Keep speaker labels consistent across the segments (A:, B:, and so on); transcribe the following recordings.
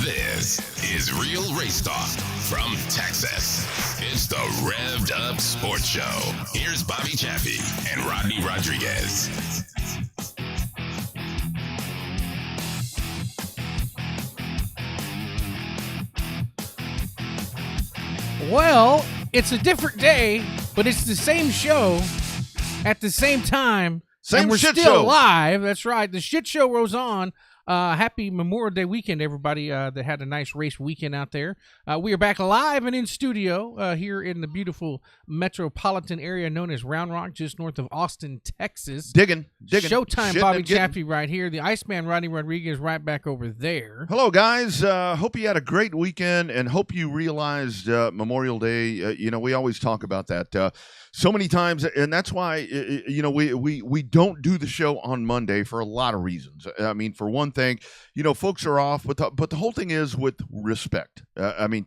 A: This is real race talk from Texas. It's the Revved Up Sports Show. Here's Bobby Chaffee and Rodney Rodriguez.
B: Well, it's a different day, but it's the same show at the same time.
C: Same
B: and we're
C: shit
B: still
C: show.
B: live. That's right. The shit show rolls on. Happy Memorial Day weekend, everybody that had a nice race weekend out there. We are back live and in studio here in the beautiful metropolitan area known as Round Rock, just north of Austin, Texas.
C: Digging.
B: Showtime,
C: Shitting
B: Bobby
C: and getting.
B: Chaffee right here. The Iceman, Rodney Rodriguez, right back over there.
C: Hello, guys. Hope you had a great weekend and hope you realized Memorial Day. We always talk about that so many times, and that's why we don't do the show on Monday for a lot of reasons. I mean, for one thing, folks are off, but the whole thing is with respect. We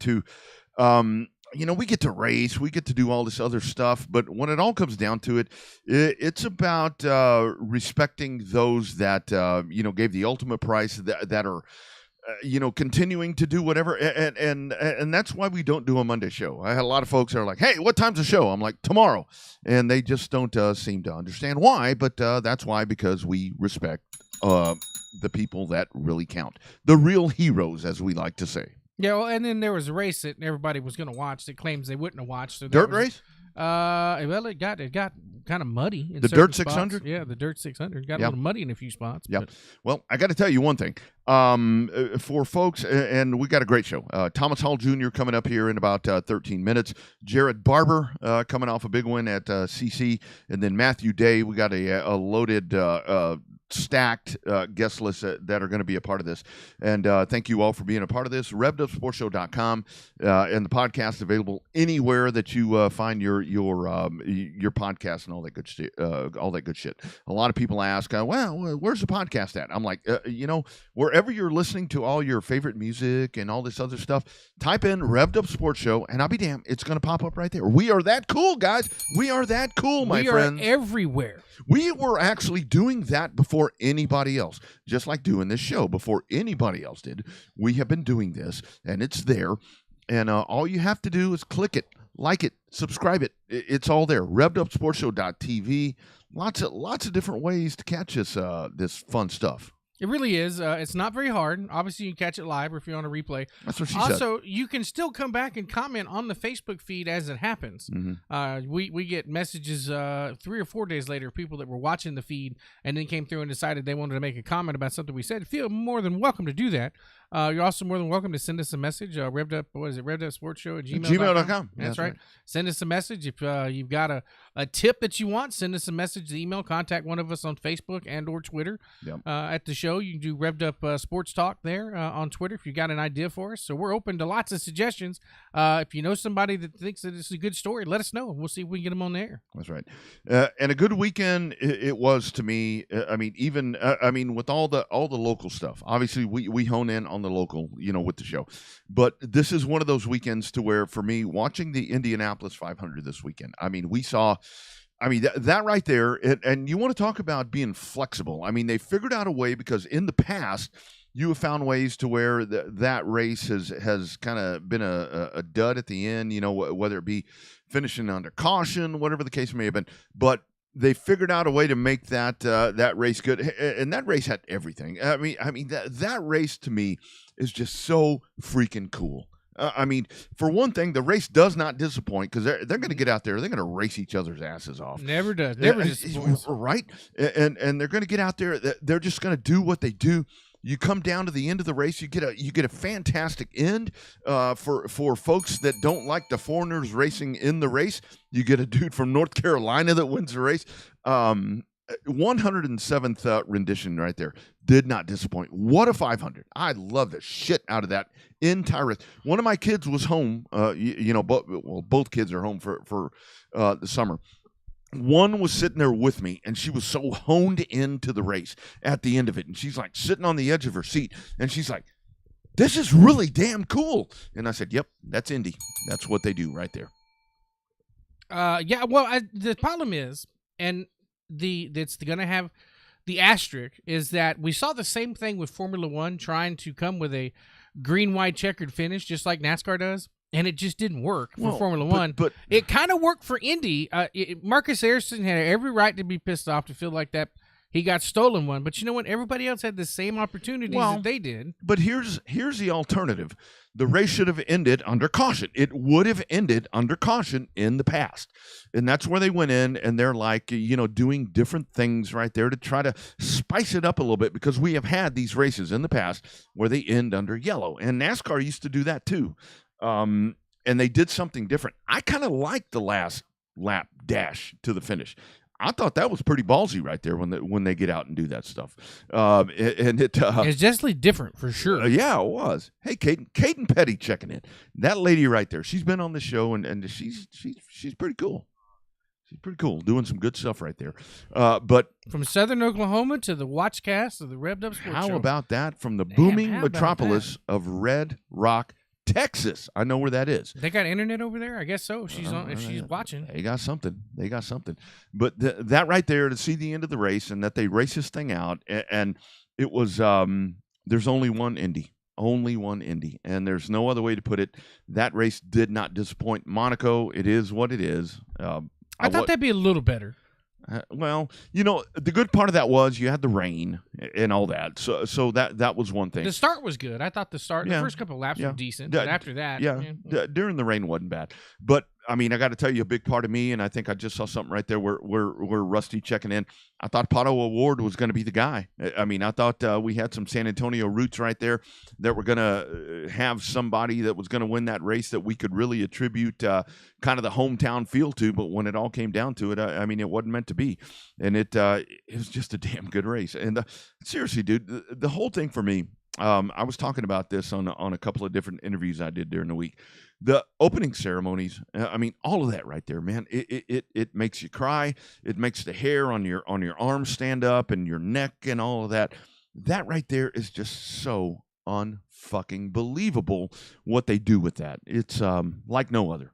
C: get to race, we get to do all this other stuff, but when it all comes down to it, it's about respecting those that gave the ultimate price, that are continuing to do whatever, and that's why we don't do a Monday show. I had a lot of folks that are like, "Hey, what time's the show?" I'm like, "Tomorrow," and they just don't seem to understand why. But that's why, because we respect the people that really count, the real heroes, as we like to say.
B: Yeah, well, and then there was a race that everybody was going to watch that claims they wouldn't have watched. So
C: Dirt race?
B: Well, it got kind of muddy. In
C: The
B: certain
C: Dirt 600?
B: spots. Yeah, the Dirt 600 got a
C: Yeah.
B: little muddy in a few spots.
C: Yeah.
B: but-
C: Well, I got to tell you one thing. For folks, and we got a great show. Thomas Hall Jr. coming up here in about 13 minutes. Jared Barber coming off a big win at CC, and then Matthew Day. We got a loaded. Stacked guest list that are going to be a part of this. And thank you all for being a part of this. RevvedUpSportsShow.com and the podcast available anywhere that you find your podcast and all that good shit. A lot of people ask, well, where's the podcast at? I'm like, wherever you're listening to all your favorite music and all this other stuff, type in Revved Up Sports Show, and I'll be damned, it's going to pop up right there. We are that cool, guys. We are that cool, my friends.
B: We are everywhere.
C: We were actually doing that before anybody else, just like doing this show before anybody else did. We have been doing this, and it's there. And all you have to do is click it, like it, subscribe it. It's all there. RevvedUpSportsShow.tv. Lots of different ways to catch this fun stuff.
B: It really is. It's not very hard. Obviously, you can catch it live or if you're on a replay.
C: That's what she said.
B: Also, you can still come back and comment on the Facebook feed as it happens.
C: Mm-hmm.
B: We get messages 3 or 4 days later, people that were watching the feed and then came through and decided they wanted to make a comment about something we said. Feel more than welcome to do that. You're also more than welcome to send us a message. Revved Up, what is it? Revved Up Sports Show at gmail.com. That's right. Send us a message. If you've got a tip that you want, send us a message, the email, contact one of us on Facebook and or Twitter.
C: Yep.
B: At the show, you can do Revved Up Sports Talk there on Twitter if you got an idea for us. So we're open to lots of suggestions. If you know somebody that thinks that it's a good story, let us know. We'll see if we can get them on the air.
C: That's right. And a good weekend it was to me. With all the local stuff. Obviously, we hone in on the local, with the show. But this is one of those weekends to where, for me, watching the Indianapolis 500 this weekend, we saw. That right there, and you want to talk about being flexible. They figured out a way, because in the past, you have found ways to where that race has kind of been a dud at the end, whether it be finishing under caution, whatever the case may have been. But they figured out a way to make that race good, and that race had everything. That race to me is just so freaking cool. For one thing, the race does not disappoint, because they're going to get out there, they're going to race each other's asses off.
B: Never does. Never disappoints.
C: Right? And they're going to get out there. They're just going to do what they do. You come down to the end of the race, you get a fantastic end. For folks that don't like the foreigners racing in the race, you get a dude from North Carolina that wins the race. 107th rendition right there. Did not disappoint. What a 500. I love the shit out of that entire race. One of my kids was home. Both kids are home for the summer. One was sitting there with me, and she was so honed into the race at the end of it. And she's like sitting on the edge of her seat, and she's like, this is really damn cool. And I said, yep, that's Indy. That's what they do right there.
B: The problem is, and that's going to have the asterisk, is that we saw the same thing with Formula One trying to come with a green, white, checkered finish, just like NASCAR does. And it just didn't work for Formula One.
C: But
B: it kind of worked for Indy. Marcus Harrison had every right to be pissed off, to feel like that he got stolen one. But you know what? Everybody else had the same opportunities that they did.
C: But here's the alternative. The race should have ended under caution. It would have ended under caution in the past. And that's where they went in, and they're like, doing different things right there to try to spice it up a little bit, because we have had these races in the past where they end under yellow. And NASCAR used to do that too. And they did something different. I kind of liked the last lap dash to the finish. I thought that was pretty ballsy right there when they get out and do that stuff.
B: It's definitely different for sure.
C: Yeah, it was. Hey, Caden Petty checking in. That lady right there, she's been on the show, and she's pretty cool. She's pretty cool, doing some good stuff right there. But
B: from Southern Oklahoma to the Watchcast of the Revved Up Sports Show.
C: How about that? From the booming metropolis of Red Rock, Texas. I know where that is.
B: They got internet over there? I guess so. She's watching.
C: They got something. But that right there, to see the end of the race and that they race this thing out, and it was there's only one Indy. And there's no other way to put it. That race did not disappoint. Monaco, it is what it is.
B: I thought that'd be a little better.
C: Well, the good part of that was you had the rain and all that. So that was one thing.
B: The start was good. I thought the first couple of laps were decent. But after that,
C: during the rain wasn't bad. But I mean, I got to tell you, a big part of me, and I think I just saw something right there where Rusty checking in. I thought Pato O'Ward was going to be the guy. I mean, I thought we had some San Antonio roots right there that were going to have somebody that was going to win that race that we could really attribute kind of the hometown feel to. But when it all came down to it, I mean, it wasn't meant to be. And it was just a damn good race. And seriously, dude, the whole thing for me, I was talking about this on a couple of different interviews I did during the week. The opening ceremonies, I mean, all of that right there, man, it makes you cry. It makes the hair on your arms stand up and your neck and all of that. That right there is just so unfucking believable what they do with that. It's like no other.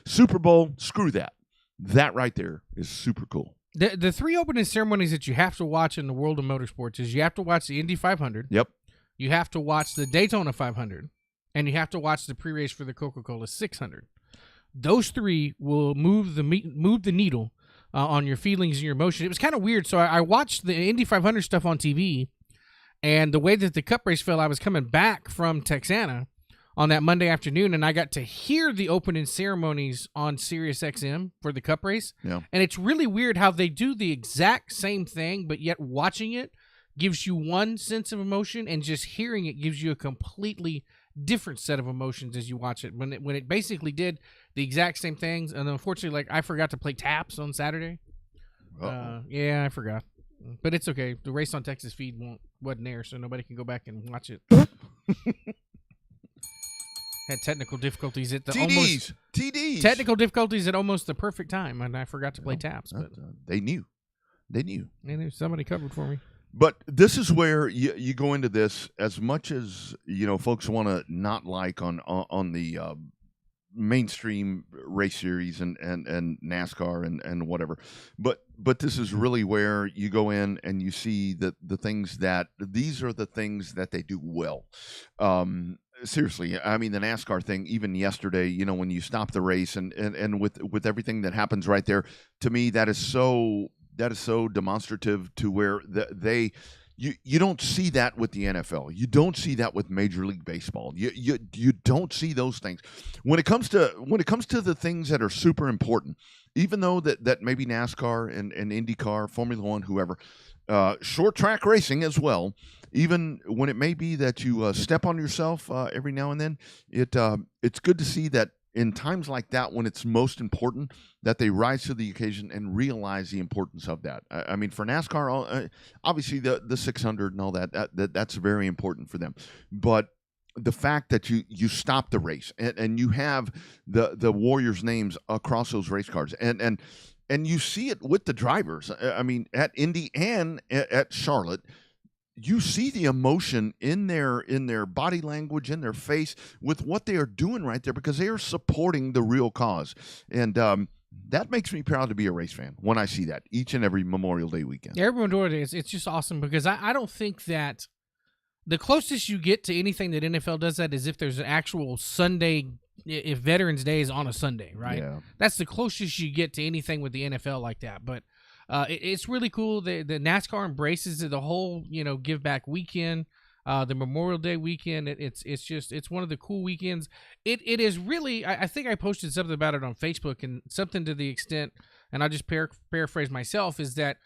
C: Super Bowl, screw that. That right there is super cool.
B: The three opening ceremonies that you have to watch in the world of motorsports is you have to watch the Indy 500.
C: Yep.
B: You have to watch the Daytona 500. And you have to watch the pre-race for the Coca-Cola 600. Those three will move the needle on your feelings and your emotion. It was kind of weird. So I watched the Indy 500 stuff on TV, and the way that the Cup race fell, I was coming back from Texana on that Monday afternoon, and I got to hear the opening ceremonies on Sirius XM for the Cup race.
C: Yeah.
B: And it's really weird how they do the exact same thing, but yet watching it gives you one sense of emotion, and just hearing it gives you a completely different set of emotions as you watch it. When it basically did the exact same things, and unfortunately, like, I forgot to play taps on Saturday. Yeah, I forgot, but it's okay. The race on Texas feed wasn't there, so nobody can go back and watch it. Had technical difficulties at the
C: TDs.
B: Technical difficulties at almost the perfect time, and I forgot to play taps. But
C: they knew.
B: Somebody covered for me.
C: But this is where you go into this, as much as folks want to not like on the mainstream race series and NASCAR and whatever, but this is really where you go in and you see the things that these are the things that they do well. Seriously, I mean, the NASCAR thing, even yesterday, when you stop the race and with everything that happens right there, to me, that is so demonstrative to where you don't see that with the NFL. You don't see that with Major League Baseball. You don't see those things. When it comes to the things that are super important, even though that maybe NASCAR and IndyCar, Formula One, whoever, short track racing as well, even when it may be that you step on yourself every now and then, it's good to see that in times like that, when it's most important, that they rise to the occasion and realize the importance of that. I mean, for NASCAR, obviously the 600 and all that's very important for them. But the fact that you stop the race and you have the Warriors' names across those race cars, and you see it with the drivers. I mean, at Indy and at Charlotte, you see the emotion in their body language, in their face, with what they are doing right there, because they are supporting the real cause. And that makes me proud to be a race fan when I see that each and every Memorial Day weekend.
B: Yeah, everyone doing it. It's just awesome, because I don't think that the closest you get to anything that NFL does that is if there's an actual Sunday, if Veterans Day is on a Sunday, right?
C: Yeah.
B: That's the closest you get to anything with the NFL like that. But it's really cool. The NASCAR embraces the whole, give back weekend, the Memorial Day weekend. It's one of the cool weekends. It is really, I think I posted something about it on Facebook, and something to the extent, and I'll just paraphrase myself, is that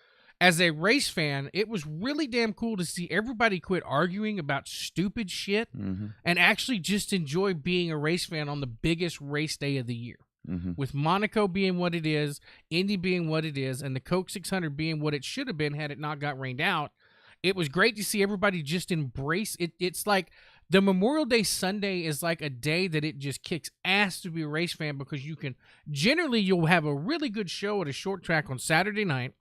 B: as a race fan, it was really damn cool to see everybody quit arguing about stupid shit and actually just enjoy being a race fan on the biggest race day of the year. With Monaco being what it is, Indy being what it is, and the Coke 600 being what it should have been had it not got rained out, it was great to see everybody just embrace it. It's like the Memorial Day Sunday is like a day that it just kicks ass to be a race fan, because you'll have a really good show at a short track on Saturday night.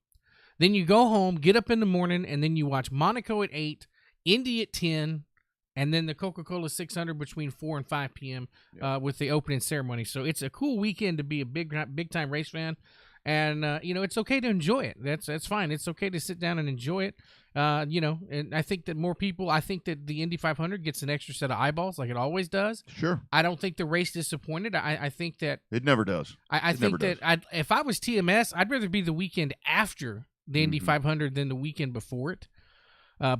B: Then you go home, get up in the morning, and then you watch Monaco at 8, Indy at 10, and then the Coca-Cola 600 between 4 and 5 p.m. With the opening ceremony. So it's a cool weekend to be a big-time race fan. And, it's okay to enjoy it. That's fine. It's okay to sit down and enjoy it. And I think that the Indy 500 gets an extra set of eyeballs like it always does.
C: Sure.
B: I don't think the race disappointed. I think that
C: it never does.
B: I think that if I was TMS, I'd rather be the weekend after the Indy 500 than the weekend before it,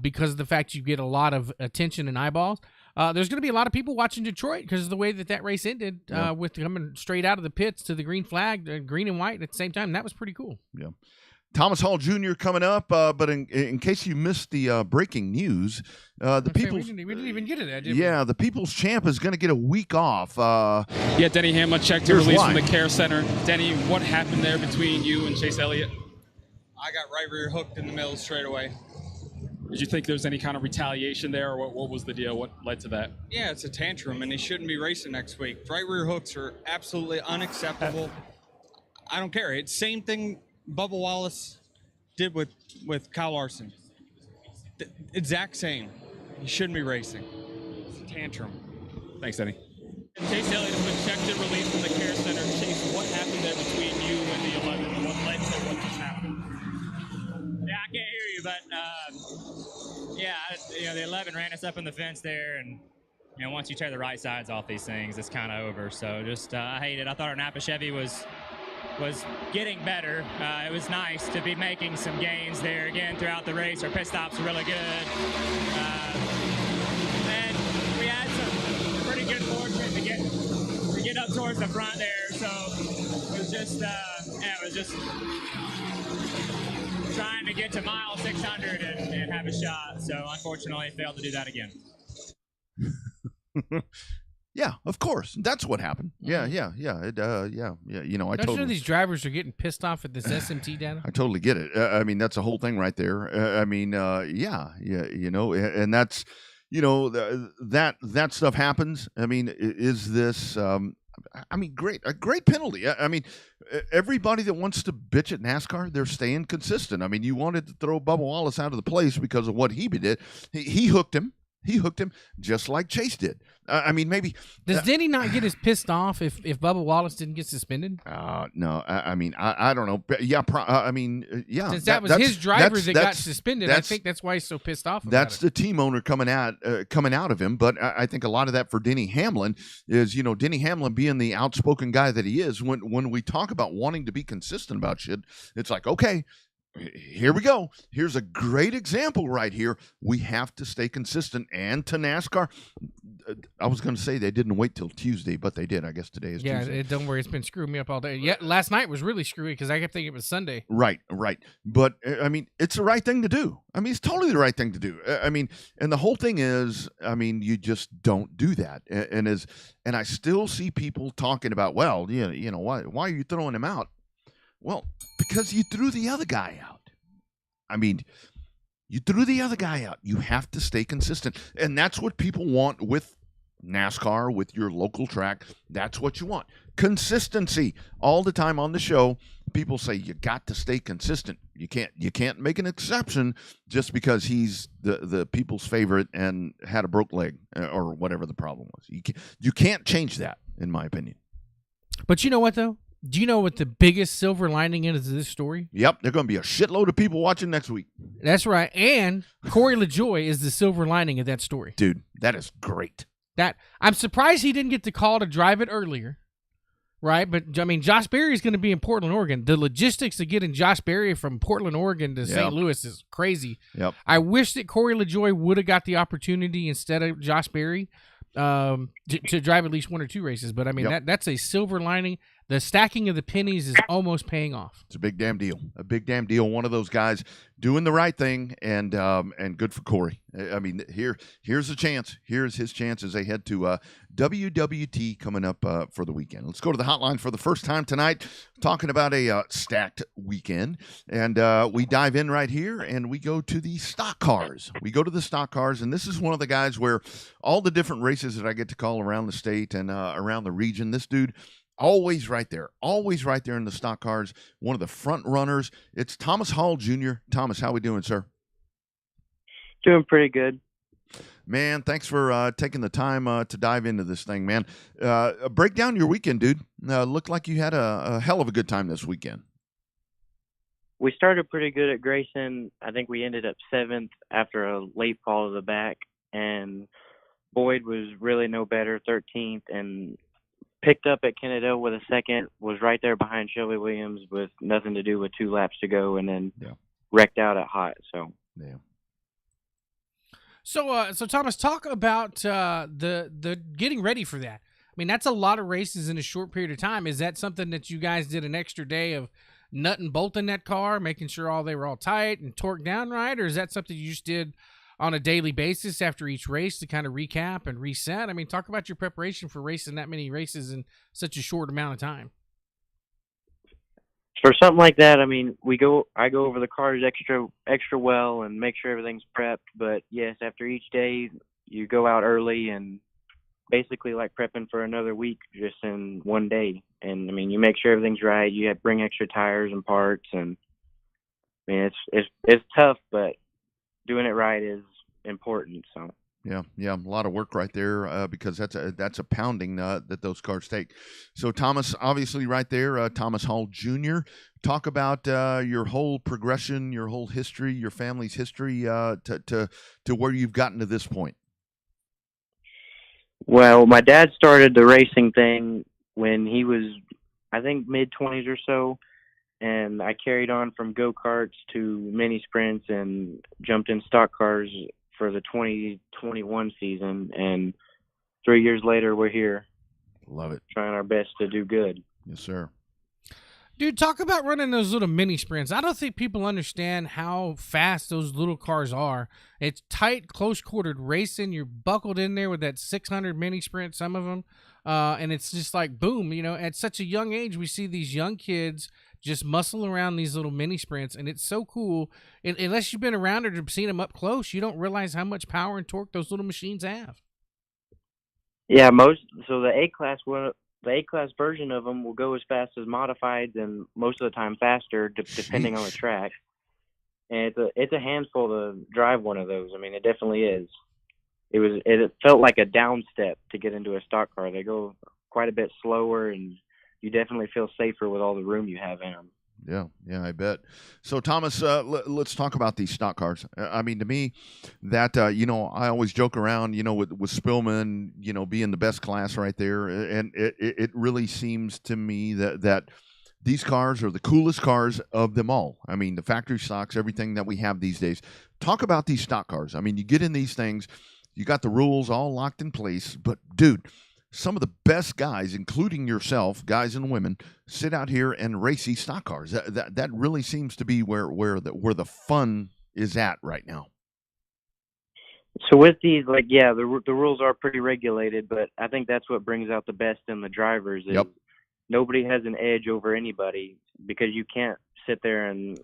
B: because of the fact you get a lot of attention and eyeballs. There's going to be a lot of people watching Detroit because of the way that race ended, with coming straight out of the pits to the green flag, green and white at the same time. That was pretty cool.
C: Yeah. Thomas Hall Jr. coming up, but in case you missed the breaking news, we didn't
B: even get to that, did we?
C: Yeah, the People's Champ is going to get a week off.
D: Denny Hamlin checked to release from the care center. Denny, what happened there between you and Chase Elliott?
E: I got right rear hooked in the middle straight away.
D: Did you think there was any kind of retaliation there, or what was the deal? What led to that?
E: Yeah, it's a tantrum, and he shouldn't be racing next week. Right rear hooks are absolutely unacceptable. I don't care. It's same thing Bubba Wallace did with Kyle Larson. The exact same. He shouldn't be racing. It's a tantrum.
D: Thanks, Denny.
F: Chase Elliott has been checked and released from the care center. Chase, what happened there between you and the 11? What led to what just happened?
G: Yeah, I can't hear you, but the 11 ran us up in the fence there, and once you tear the right sides off these things, it's kind of over. So just I hate it. I thought our Napa Chevy was getting better. It was nice to be making some gains there again throughout the race. Our pit stops were really good, and we had some pretty good fortune to get up towards the front there. So it was just trying to get to mile 600 and have a shot. So unfortunately, failed to do that again.
C: Yeah, of course. That's what happened. Yeah.
B: Don't these drivers are getting pissed off at this SMT data?
C: I totally get it. That's the whole thing right there. And that's, that stuff happens. Is this, a great penalty. Everybody that wants to bitch at NASCAR, they're staying consistent. You wanted to throw Bubba Wallace out of the place because of what he did. He hooked him. He hooked him just like Chase did. Maybe.
B: Does Denny not get as pissed off if Bubba Wallace didn't get suspended?
C: No. I don't know. Yeah. Yeah.
B: Since that was his driver that got suspended, I think that's why he's so pissed off.
C: That's the team owner coming out of him. But I think a lot of that for Denny Hamlin is, Denny Hamlin being the outspoken guy that he is. When we talk about wanting to be consistent about shit, it's like, okay, here we go. Here's a great example right here. We have to stay consistent. And to NASCAR, I was going to say they didn't wait till Tuesday, but they did. I guess today is Tuesday.
B: Yeah, don't worry. It's been screwing me up all day. Yeah, last night was really screwy because I kept thinking it was Sunday.
C: Right. But, it's the right thing to do. It's totally the right thing to do. And the whole thing is, you just don't do that. And I still see people talking about, well, why are you throwing him out? Well, because you threw the other guy out. You threw the other guy out. You have to stay consistent. And that's what people want with NASCAR, with your local track. That's what you want. Consistency. All the time on the show, people say you got to stay consistent. You can't make an exception just because he's the people's favorite and had a broke leg or whatever the problem was. You can't change that, in my opinion.
B: But you know what, though? Do you know what the biggest silver lining is of this story?
C: Yep, there's going to be a shitload of people watching next week.
B: That's right. And Corey LaJoie is the silver lining of that story.
C: Dude, that is great.
B: That I'm surprised he didn't get the call to drive it earlier, right? But, I mean, Josh Berry is going to be in Portland, Oregon. The logistics of getting Josh Berry from Portland, Oregon to St. Louis is crazy.
C: Yep.
B: I wish that Corey LaJoie would have got the opportunity instead of Josh Berry to drive at least one or two races. But, I mean, that's a silver lining. The stacking of the pennies is almost paying off.
C: It's a big damn deal. A big damn deal. One of those guys doing the right thing, and good for Corey. I mean, here's a chance. Here's his chance as they head to WWT coming up for the weekend. Let's go to the hotline for the first time tonight, talking about a stacked weekend. And we dive in right here, and we go to the stock cars. We go to the stock cars, and this is one of the guys where all the different races that I get to call around the state and around the region, this dude always right there in the stock cars, one of the front runners. It's Thomas Hall Jr. Thomas, how we doing, sir?
H: Doing pretty good.
C: Man, thanks for taking the time to dive into this thing, man. Break down your weekend, dude. Looked like you had a hell of a good time this weekend.
H: We started pretty good at Grayson. I think we ended up 7th after a late fall of the back, and Boyd was really no better, 13th, and picked up at Kennedale with a second, was right there behind Shelby Williams with nothing to do with 2 laps to go, and then wrecked out at Hot.
B: So Thomas, talk about the getting ready for that. I mean, that's a lot of races in a short period of time. Is that something that you guys did an extra day of nut and bolting that car, making sure they were all tight and torqued down right, or is that something you just did on a daily basis after each race to kind of recap and reset? I mean, talk about your preparation for racing that many races in such a short amount of time.
H: For something like that, I mean, I go over the cars extra well and make sure everything's prepped. But yes, after each day, you go out early and basically like prepping for another week just in one day. And I mean, you make sure everything's right. You have to bring extra tires and parts, and I mean, it's tough, but doing it right is important. So
C: yeah, a lot of work right there because that's a pounding that those cars take. So Thomas, obviously, right there, Thomas Hall Jr. Talk about your whole progression, your whole history, your family's history to where you've gotten to this point.
H: Well, my dad started the racing thing when he was, I think, mid-20s or so. And I carried on from go-karts to mini sprints and jumped in stock cars for the 2021 season. And 3 years later, we're here.
C: Love it.
H: Trying our best to do good.
C: Yes, sir.
B: Dude, talk about running those little mini sprints. I don't think people understand how fast those little cars are. It's tight, close-quartered racing. You're buckled in there with that 600 mini sprint, some of them. And it's just like, boom, at such a young age, we see these young kids just muscle around these little mini sprints, and it's so cool. And unless you've been around it or seen them up close, you don't realize how much power and torque those little machines have.
H: Yeah, so the A-class version of them will go as fast as modifieds, and most of the time faster, depending on the track. And it's a handful to drive one of those. I mean, it definitely is. It felt like a down step to get into a stock car. They go quite a bit slower, and you definitely feel safer with all the room you have in them.
C: Yeah, I bet. So, Thomas, let's talk about these stock cars. I mean, to me, that, I always joke around, with Spillman, being the best class right there. And it really seems to me that these cars are the coolest cars of them all. I mean, the factory stocks, everything that we have these days. Talk about these stock cars. I mean, you get in these things, you got the rules all locked in place, but, dude, some of the best guys, including yourself, guys and women, sit out here and race these stock cars. That really seems to be where the fun is at right now.
H: So with these, the rules are pretty regulated, but I think that's what brings out the best in the drivers. Is nobody has an edge over anybody because you can't sit there and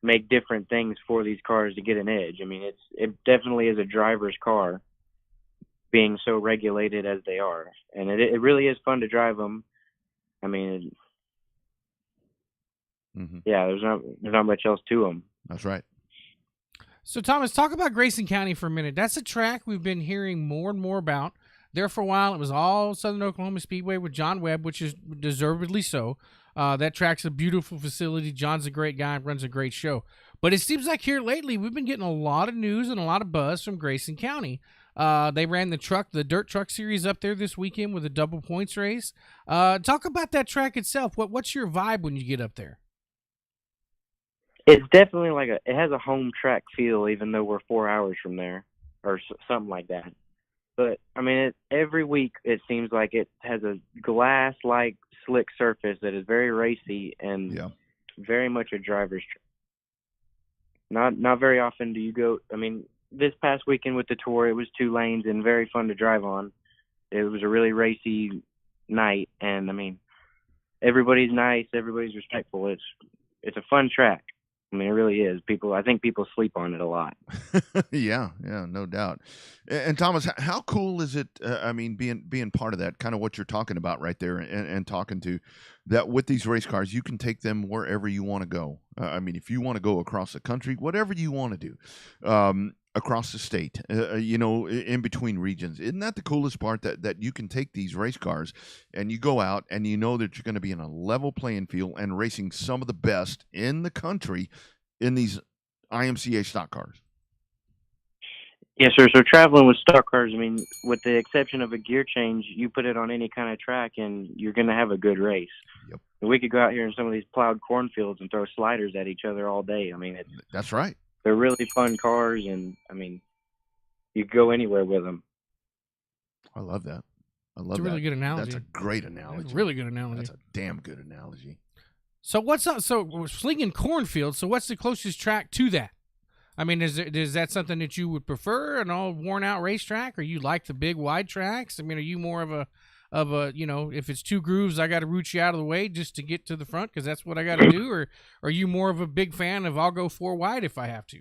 H: make different things for these cars to get an edge. I mean, it definitely is a driver's car, being so regulated as they are, and it really is fun to drive them. I mean, there's not much else to them.
C: That's right.
B: So, Thomas, talk about Grayson County for a minute. That's a track we've been hearing more and more about. There for a while, it was all Southern Oklahoma Speedway with John Webb, which is deservedly so. That track's a beautiful facility. John's a great guy, runs a great show. But it seems like here lately, we've been getting a lot of news and a lot of buzz from Grayson County. They ran the dirt truck series up there this weekend with a double points race. Talk about that track itself. What's your vibe when you get up there?
H: It's definitely it has a home track feel, even though we're 4 hours from there or something like that. But I mean, every week it seems like it has a glass-like slick surface that is very racy and very much a driver's track. Not very often do you go. I mean, this past weekend with the tour, it was 2 lanes and very fun to drive on. It was a really racy night, and I mean, everybody's nice, everybody's respectful. It's a fun track. I mean, it really is. I think people sleep on it a lot.
C: yeah, no doubt. And Thomas, how cool is it? I mean, being part of that, kind of what you're talking about right there, and talking to that with these race cars, you can take them wherever you want to go. I mean, if you want to go across the country, whatever you want to do, across the state, in between regions. Isn't that the coolest part? That you can take these race cars and you go out and you know that you're going to be in a level playing field and racing some of the best in the country in these IMCA stock cars.
H: Yes, sir. So traveling with stock cars, I mean, with the exception of a gear change, you put it on any kind of track and you're going to have a good race.
C: Yep.
H: We could go out here in some of these plowed cornfields and throw sliders at each other all day. I mean,
C: that's right.
H: They're really fun cars, and I mean, you go anywhere with them.
C: I love that.
B: It's a really good analogy.
C: That's a great analogy.
B: That's a really good analogy.
C: That's a damn good analogy.
B: So what's up? So we're slinging cornfield. So what's the closest track to that? I mean, is that something that you would prefer, an all worn out racetrack, or you like the big wide tracks? I mean, are you more of a if it's 2 grooves, I got to root you out of the way just to get to the front because that's what I got to do, or are you more of a big fan of I'll go 4 wide if I have to?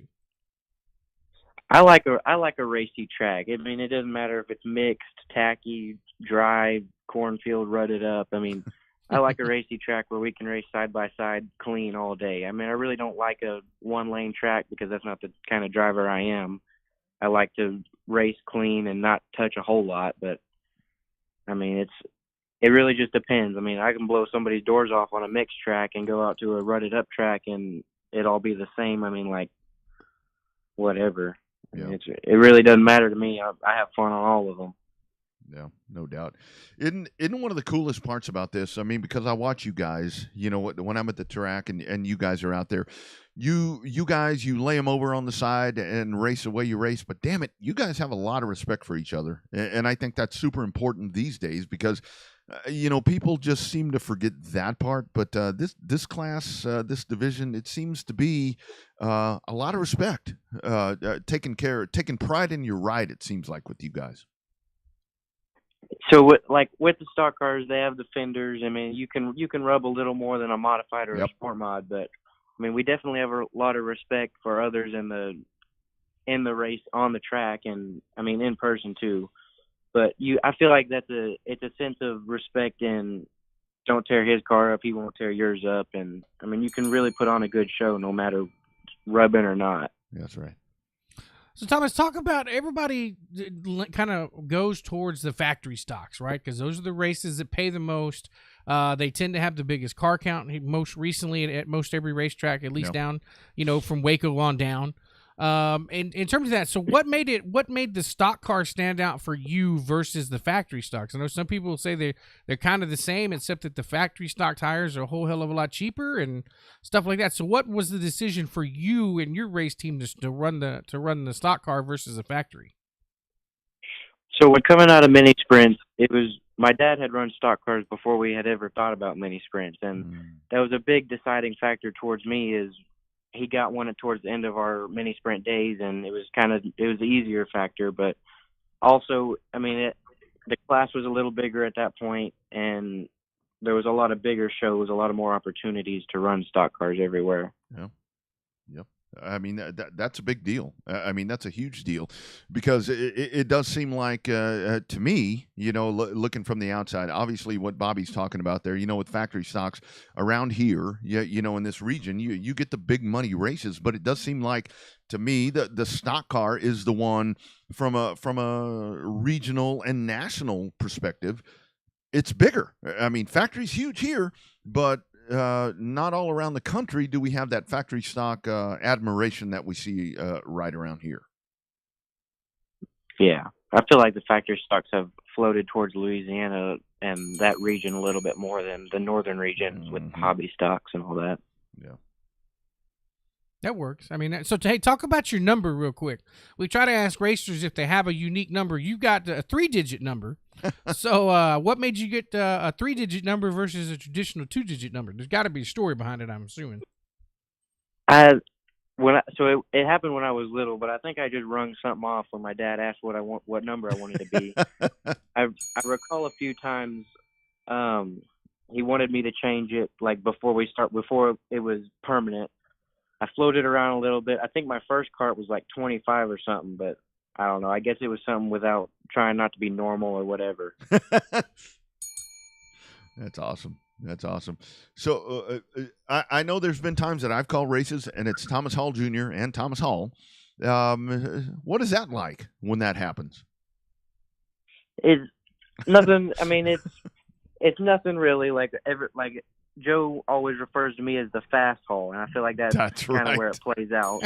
H: I like a racy track. I mean, it doesn't matter if it's mixed, tacky, dry, cornfield, rutted up. I mean, I like a racy track where we can race side by side clean all day. I mean, I really don't like a 1-lane track because that's not the kind of driver I am. I like to race clean and not touch a whole lot, but I mean, it really just depends. I mean, I can blow somebody's doors off on a mixed track and go out to a rutted up track and it all be the same. I mean, like, whatever. Yeah. I mean, it really doesn't matter to me. I have fun on all of them.
C: Yeah, no doubt. Isn't one of the coolest parts about this? I mean, because I watch you guys, when I'm at the track and you guys are out there, you guys, you lay them over on the side and race the way you race. But damn it, you guys have a lot of respect for each other. And I think that's super important these days because, people just seem to forget that part. But this class, this division, it seems to be a lot of respect, taking pride in your ride, it seems like, with you guys.
H: So with the stock cars, they have the fenders. I mean, you can rub a little more than a modified or a sport mod, but I mean, we definitely have a lot of respect for others in the race on the track, and I mean in person too. But I feel like it's a sense of respect and don't tear his car up, he won't tear yours up, and I mean you can really put on a good show no matter rubbing or not.
C: That's right.
B: So, Thomas, talk about everybody kind of goes towards the factory stocks, right? Because those are the races that pay the most. They tend to have the biggest car count. Most recently, at most every racetrack, at least down, from Waco on down. In terms of that, so what made the stock car stand out for you versus the factory stocks? I know some people say they're kind of the same, except that the factory stock tires are a whole hell of a lot cheaper and stuff like that. So what was the decision for you and your race team to run the stock car versus the factory?
H: So when coming out of mini sprints, it was my dad had run stock cars before we had ever thought about mini sprints, and that was a big deciding factor towards me. Is he got one towards the end of our mini sprint days, and it was the easier factor. But also, I mean, the class was a little bigger at that point, and there was a lot of bigger shows, a lot of more opportunities to run stock cars everywhere.
C: Yeah. Yep. I mean, that's a big deal. I mean, that's a huge deal because it does seem like, to me, looking from the outside, obviously what Bobby's talking about there, with factory stocks around here, in this region, you get the big money races, but it does seem like to me, the stock car is the one from a regional and national perspective. It's bigger. I mean, factory's huge here, but not all around the country do we have that factory stock admiration that we see right around here.
H: Yeah, I feel like the factory stocks have floated towards Louisiana and that region a little bit more than the northern regions with hobby stocks and all that.
C: Yeah.
B: That works. I mean, so hey, talk about your number real quick. We try to ask racers if they have a unique number. You got a 3-digit number. So what made you get a 3-digit number versus a traditional 2-digit number? There's got to be a story behind it, I'm assuming.
H: It happened when I was little, but I think I just rung something off when my dad asked what number I wanted to be. I recall a few times he wanted me to change it like before it was permanent. I floated around a little bit. I think my first cart was like 25 or something, but I don't know. I guess it was something without trying not to be normal or whatever.
C: That's awesome. That's awesome. So I know there's been times that I've called races, and it's Thomas Hall Jr. and Thomas Hall. What is that like when that happens?
H: It's nothing. I mean, it's nothing really. Like Joe always refers to me as the fast Hall, and I feel like that's kind of where it plays out.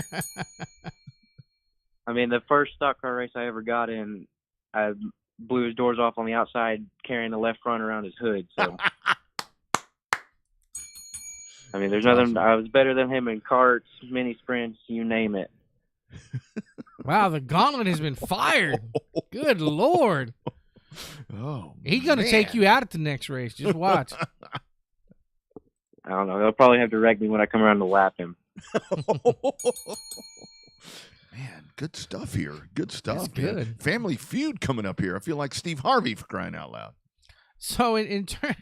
H: I mean, the first stock car race I ever got in, I blew his doors off on the outside carrying the left front around his hood. So, I mean, there's nothing. Awesome. I was better than him in karts, mini sprints, you name it.
B: Wow, the gauntlet has been fired. Good Lord.
C: Oh,
B: he's going to take you out at the next race. Just watch.
H: I don't know. They'll probably have to wreck me when I come around to lap him.
C: Man, good stuff here. Good stuff.
B: Good.
C: Family Feud coming up here. I feel like Steve Harvey for crying out loud.
B: So in turn,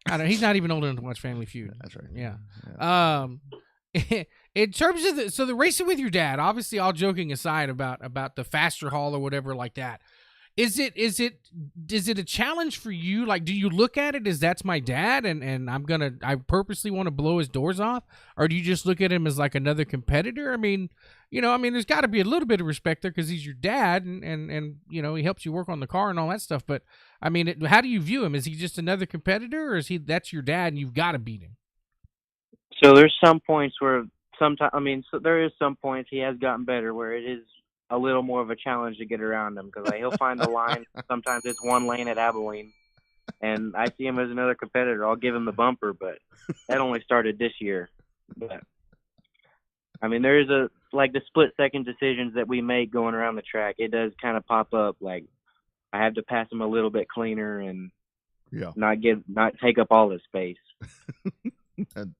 B: I don't know, he's not even old enough to watch Family Feud.
C: That's right.
B: Yeah. In terms of the racing with your dad, obviously all joking aside about the faster haul or whatever like that. Is it a challenge for you? Like, do you look at it as that's my dad and I purposely want to blow his doors off? Or do you just look at him as like another competitor? I mean, there's got to be a little bit of respect there because he's your dad and he helps you work on the car and all that stuff. But I mean, how do you view him? Is he just another competitor or that's your dad and you've got to beat him?
H: So there's some points where there is some points he has gotten better where it is a little more of a challenge to get around him because he'll find the line. Sometimes it's one lane at Abilene, and I see him as another competitor. I'll give him the bumper, but that only started this year. But I mean, there is the split-second decisions that we make going around the track. It does kind of pop up. Like I have to pass him a little bit cleaner and not take up all his space.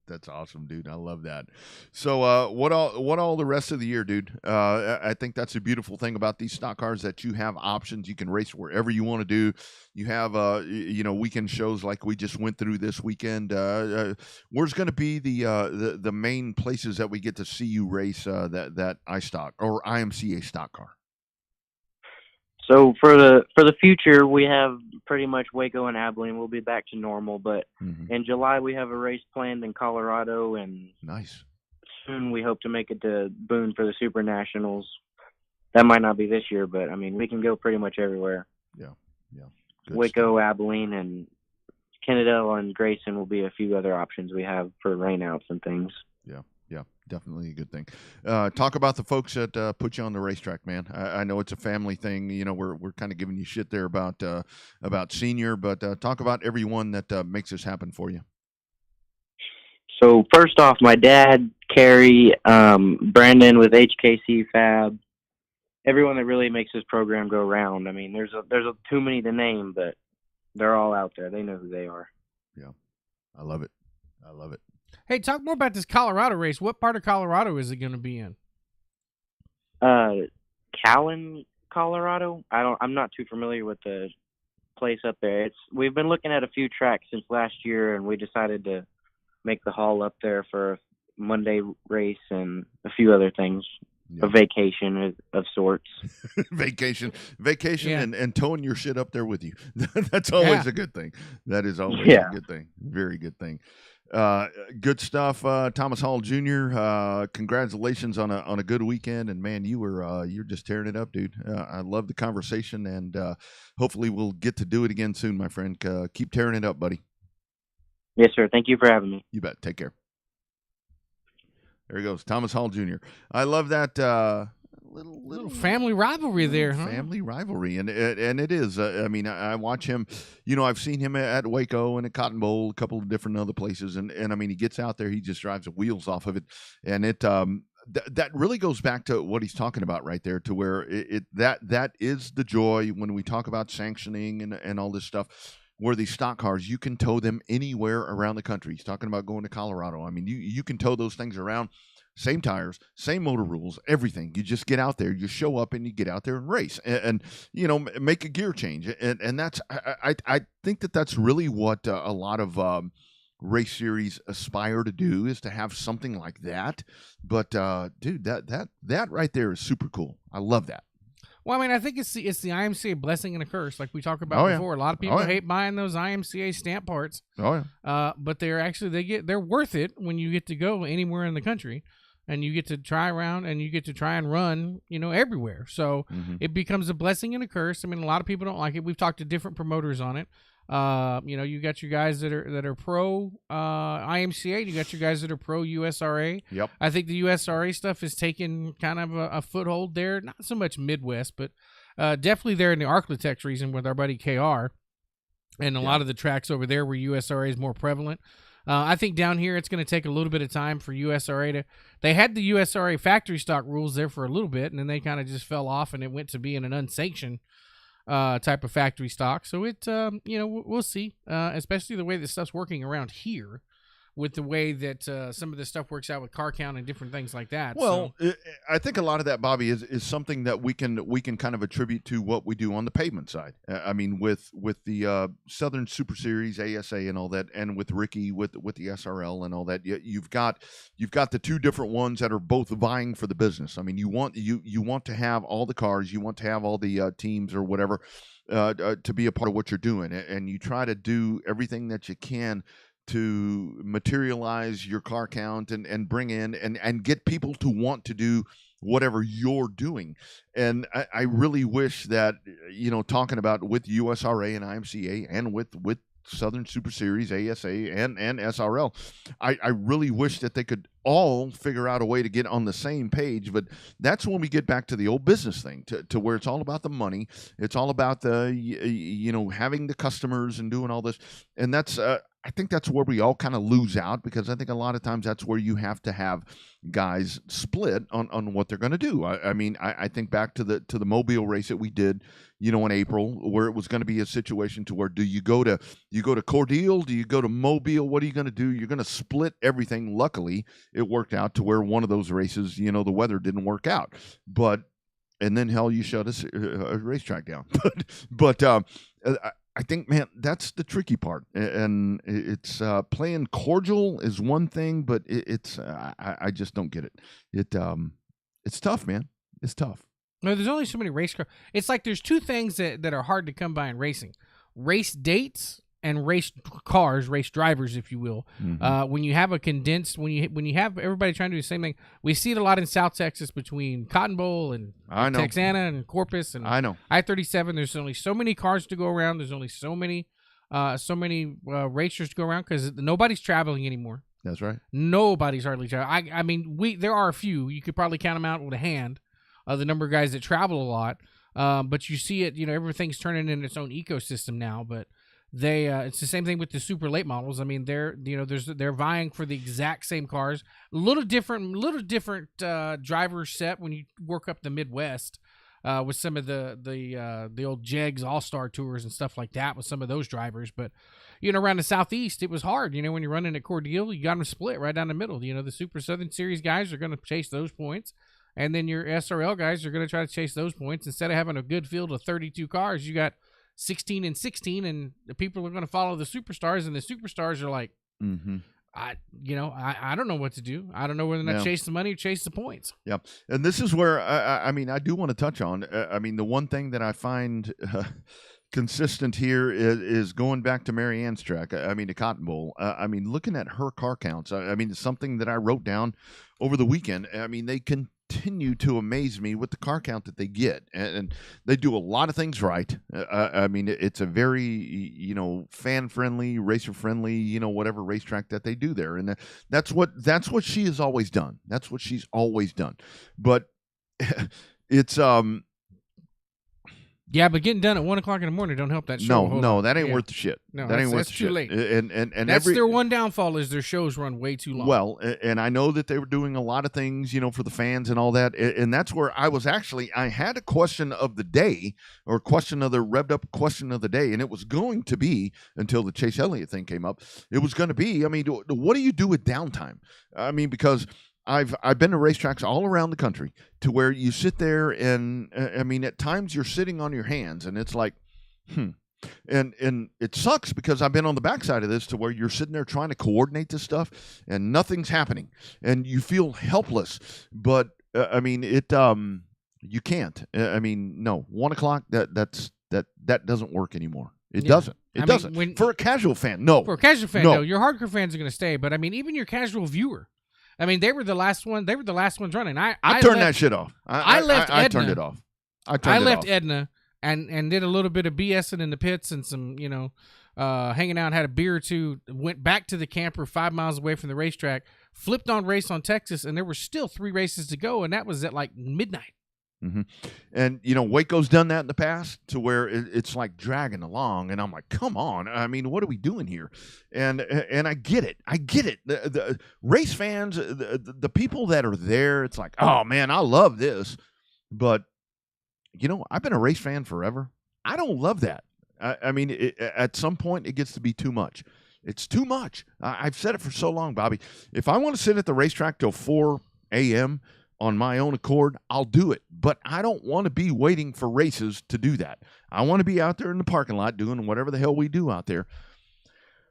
C: That's awesome, dude. I love that. So what all the rest of the year, dude? I think that's a beautiful thing about these stock cars that you have options. You can race wherever you want to do. You have weekend shows like we just went through this weekend. Where's going to be the main places that we get to see you race that iStock or IMCA stock car?
H: So for the future, we have pretty much Waco and Abilene. We'll be back to normal, but in July we have a race planned in Colorado, and
C: nice.
H: Soon we hope to make it to Boone for the Super Nationals. That might not be this year, but I mean we can go pretty much everywhere.
C: Yeah.
H: Good Waco, stuff. Abilene, and Kennedale and Grayson will be a few other options we have for rainouts and things.
C: Yeah, definitely a good thing. Talk about the folks that put you on the racetrack, man. I know it's a family thing. We're kind of giving you shit there about Senior, but talk about everyone that makes this happen for you.
H: So first off, my dad, Carrie, Brandon with HKC Fab, everyone that really makes this program go round. I mean, there's too many to name, but they're all out there. They know who they are.
C: Yeah, I love it.
B: Hey, talk more about this Colorado race. What part of Colorado is it going to be in?
H: Callan, Colorado. I'm not too familiar with the place up there. We've been looking at a few tracks since last year, and we decided to make the haul up there for a Monday race and a few other things. Yeah. A vacation of sorts.
C: Vacation, yeah. and towing your shit up there with you. That's always a good thing. That is always a good thing. Very good thing. Good stuff, Thomas Hall Jr. Congratulations on a good weekend, and man, you're just tearing it up, dude. I love the conversation, and hopefully we'll get to do it again soon, my friend. Keep tearing it up, buddy.
H: Yes, sir. Thank you for having me.
C: You bet. Take care. There he goes, Thomas Hall Jr. I love that little
B: family rivalry there, huh?
C: Family rivalry, and it is. I mean, I watch him. I've seen him at Waco and at Cotton Bowl, a couple of different other places, and I mean, he gets out there, he just drives the wheels off of it, and it that really goes back to what he's talking about right there, to where that is the joy when we talk about sanctioning and all this stuff. Where these stock cars, you can tow them anywhere around the country. He's talking about going to Colorado. I mean, you can tow those things around. Same tires, same motor rules, everything. You just get out there, you show up, and you get out there and race, and make a gear change. And that's I think that's really what a lot of race series aspire to do, is to have something like that. But dude, that right there is super cool. I love that.
B: Well, I mean, I think it's the IMCA blessing and a curse, like we talked about before. A lot of people hate buying those IMCA stamp parts.
C: Oh yeah.
B: But they're worth it when you get to go anywhere in the country, and you get to try around, and you get to try and run, everywhere. So it becomes a blessing and a curse. I mean, a lot of people don't like it. We've talked to different promoters on it. You got your guys that are pro IMCA. You got your guys that are pro USRA.
C: Yep.
B: I think the USRA stuff is taking kind of a foothold there. Not so much Midwest, but definitely there in the Arklatex region with our buddy KR, and a lot of the tracks over there where USRA is more prevalent. I think down here it's going to take a little bit of time for USRA to. They had the USRA factory stock rules there for a little bit, and then they kind of just fell off, and it went to being an unsanctioned type of factory stock. So we'll see, especially the way this stuff's working around here, with the way that some of this stuff works out with car count and different things like that.
C: Well, I think a lot of that, Bobby, is something that we can kind of attribute to what we do on the pavement side. I mean, with the Southern Super Series, ASA, and all that, and with Ricky with the SRL and all that, you've got the two different ones that are both vying for the business. I mean, you want to have all the cars, you want to have all the teams or whatever to be a part of what you're doing, and you try to do everything that you can to materialize your car count and bring in and get people to want to do whatever you're doing. And I really wish that, talking about with USRA and IMCA and with Southern Super Series, ASA, and SRL, I really wish that they could all figure out a way to get on the same page. But that's when we get back to the old business thing, to where it's all about the money. It's all about the, having the customers and doing all this. And that's, I think that's where we all kind of lose out, because I think a lot of times that's where you have to have guys split on what they're going to do. I mean, I think back to the Mobile race that we did, in April, where it was going to be a situation to where, do you go to Cordele? Do you go to Mobile? What are you going to do? You're going to split everything. Luckily, it worked out to where one of those races, the weather didn't work out, and then hell, you shut a racetrack down. but I think, man, that's the tricky part, and it's playing cordial is one thing, but it's I just don't get it. It's tough, man. It's tough.
B: No, there's only so many race cars. It's like there's two things that are hard to come by in racing: race dates and race cars, race drivers, if you will. When you have a condensed, when you have everybody trying to do the same thing, we see it a lot in South Texas between Cotton Bowl and Texana and Corpus and I-37. There's only so many cars to go around. There's only so many racers to go around because nobody's traveling anymore.
C: That's right.
B: Nobody's hardly traveling. I mean, there are a few. You could probably count them out with a hand, the number of guys that travel a lot. But you see it. Everything's turning into its own ecosystem now. But it's the same thing with the super late models. I mean, they're vying for the exact same cars. A little different driver set when you work up the Midwest with some of the old Jegs All-Star Tours and stuff like that with some of those drivers. But around the Southeast, it was hard. When you're running at Cordele, you got them split right down the middle. The Super Southern Series guys are going to chase those points, and then your SRL guys are going to try to chase those points. Instead of having a good field of 32 cars, you got 16 and 16, and the people are going to follow the superstars, and the superstars are like, I don't know what to do. I don't know whether to chase the money or chase the points.
C: Yeah, and this is where I mean, I do want to touch on. I mean, the one thing that I find consistent here is going back to Mary Ann's track. I mean, the Cotton Bowl. I mean, looking at her car counts. I mean, it's something that I wrote down over the weekend. I mean, they continue to amaze me with the car count that they get, and they do a lot of things right. I mean, it's a very fan friendly, racer friendly, whatever racetrack that they do there, and that's what she has always done. That's what she's always done, but it's
B: Yeah, but getting done at 1 o'clock in the morning don't help that show.
C: No, that ain't worth the shit.
B: No,
C: that ain't worth the
B: too
C: shit.
B: late.
C: And
B: that's their one downfall is their shows run way too long.
C: Well, and I know that they were doing a lot of things, for the fans and all that. And that's where I was I had a question of the day, or question of the Revved Up question of the day, and it was going to be, until the Chase Elliott thing came up, it was going to be, I mean, what do you do with downtime? I mean, because I've been to racetracks all around the country to where you sit there and I mean, at times you're sitting on your hands and it's like, and it sucks because I've been on the backside of this to where you're sitting there trying to coordinate this stuff and nothing's happening and you feel helpless. But I mean, you can't. I mean, no, 1 o'clock that doesn't work anymore. It doesn't. It doesn't. For a casual fan, no.
B: For a casual fan, no. Your hardcore fans are going to stay, but I mean, even your casual viewer. I mean, they were the last one. They were the last ones running. I
C: turned that shit off.
B: I left Edna.
C: I turned it off.
B: I left Edna and did a little bit of BSing in the pits and some, hanging out, had a beer or two, went back to the camper 5 miles away from the racetrack, flipped on Race on Texas, and there were still 3 races to go, and that was at like midnight.
C: Mm-hmm. And Waco's done that in the past to where it's like dragging along, and I'm like, come on! I mean, what are we doing here? And I get it. The race fans, the people that are there, it's like, oh man, I love this, but I've been a race fan forever. I don't love that. I mean, at some point, it gets to be too much. It's too much. I've said it for so long, Bobby. If I want to sit at the racetrack till 4 a.m. on my own accord, I'll do it. But I don't want to be waiting for races to do that. I want to be out there in the parking lot doing whatever the hell we do out there.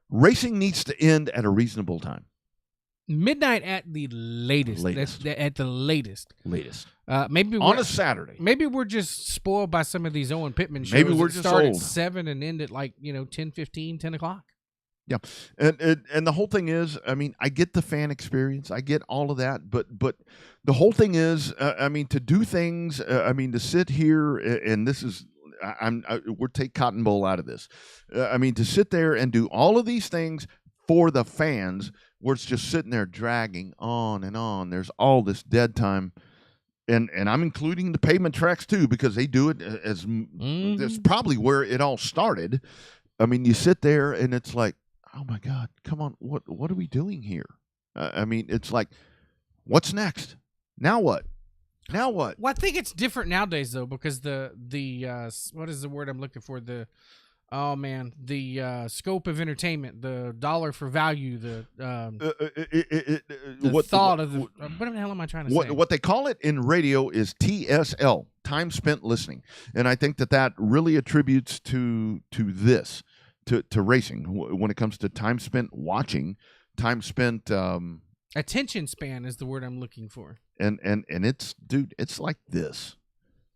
C: Racing needs to end at a reasonable time.
B: Midnight at the latest. At the latest. Maybe
C: on a Saturday.
B: Maybe we're just spoiled by some of these Owen Pittman shows.
C: Maybe we're just
B: start
C: old.
B: At 7 and end at 10:15, 10 o'clock.
C: Yeah, and the whole thing is, I mean, I get the fan experience, I get all of that, but the whole thing is, I mean, to do things, I mean, to sit here and this is, we'll take Cotton Bowl out of this. I mean, to sit there and do all of these things for the fans, where it's just sitting there dragging on and on. There's all this dead time. And I'm including the pavement tracks too, because they do it as that's probably where it all started. I mean, you sit there and it's like, oh my God, come on, what are we doing here? I mean, it's like, what's next? Now what?
B: Well, I think it's different nowadays though, because the what is the word I'm looking for? The scope of entertainment, the dollar for value, the thought of the what the hell am I trying to say?
C: What they call it in radio is TSL, time spent listening, and I think that really attributes to this. To racing when it comes to time spent watching, time spent
B: attention span is the word I'm looking for.
C: And it's, dude, it's like this.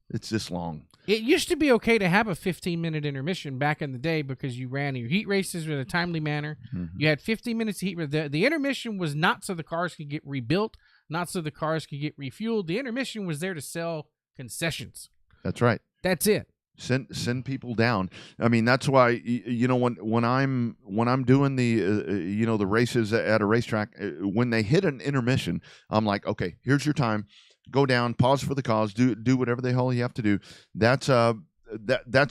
C: It's this long.
B: It used to be okay to have a 15-minute intermission back in the day because you ran your heat races in a timely manner. Mm-hmm. You had 15 minutes of heat. The intermission was not so the cars could get rebuilt, not so the cars could get refueled. The intermission was there to sell concessions.
C: That's right.
B: That's it.
C: Send people down. I mean, that's why when I'm doing the the races at a racetrack, when they hit an intermission, I'm like, okay, here's your time. Go down, pause for the cause, do whatever the hell you have to do. That's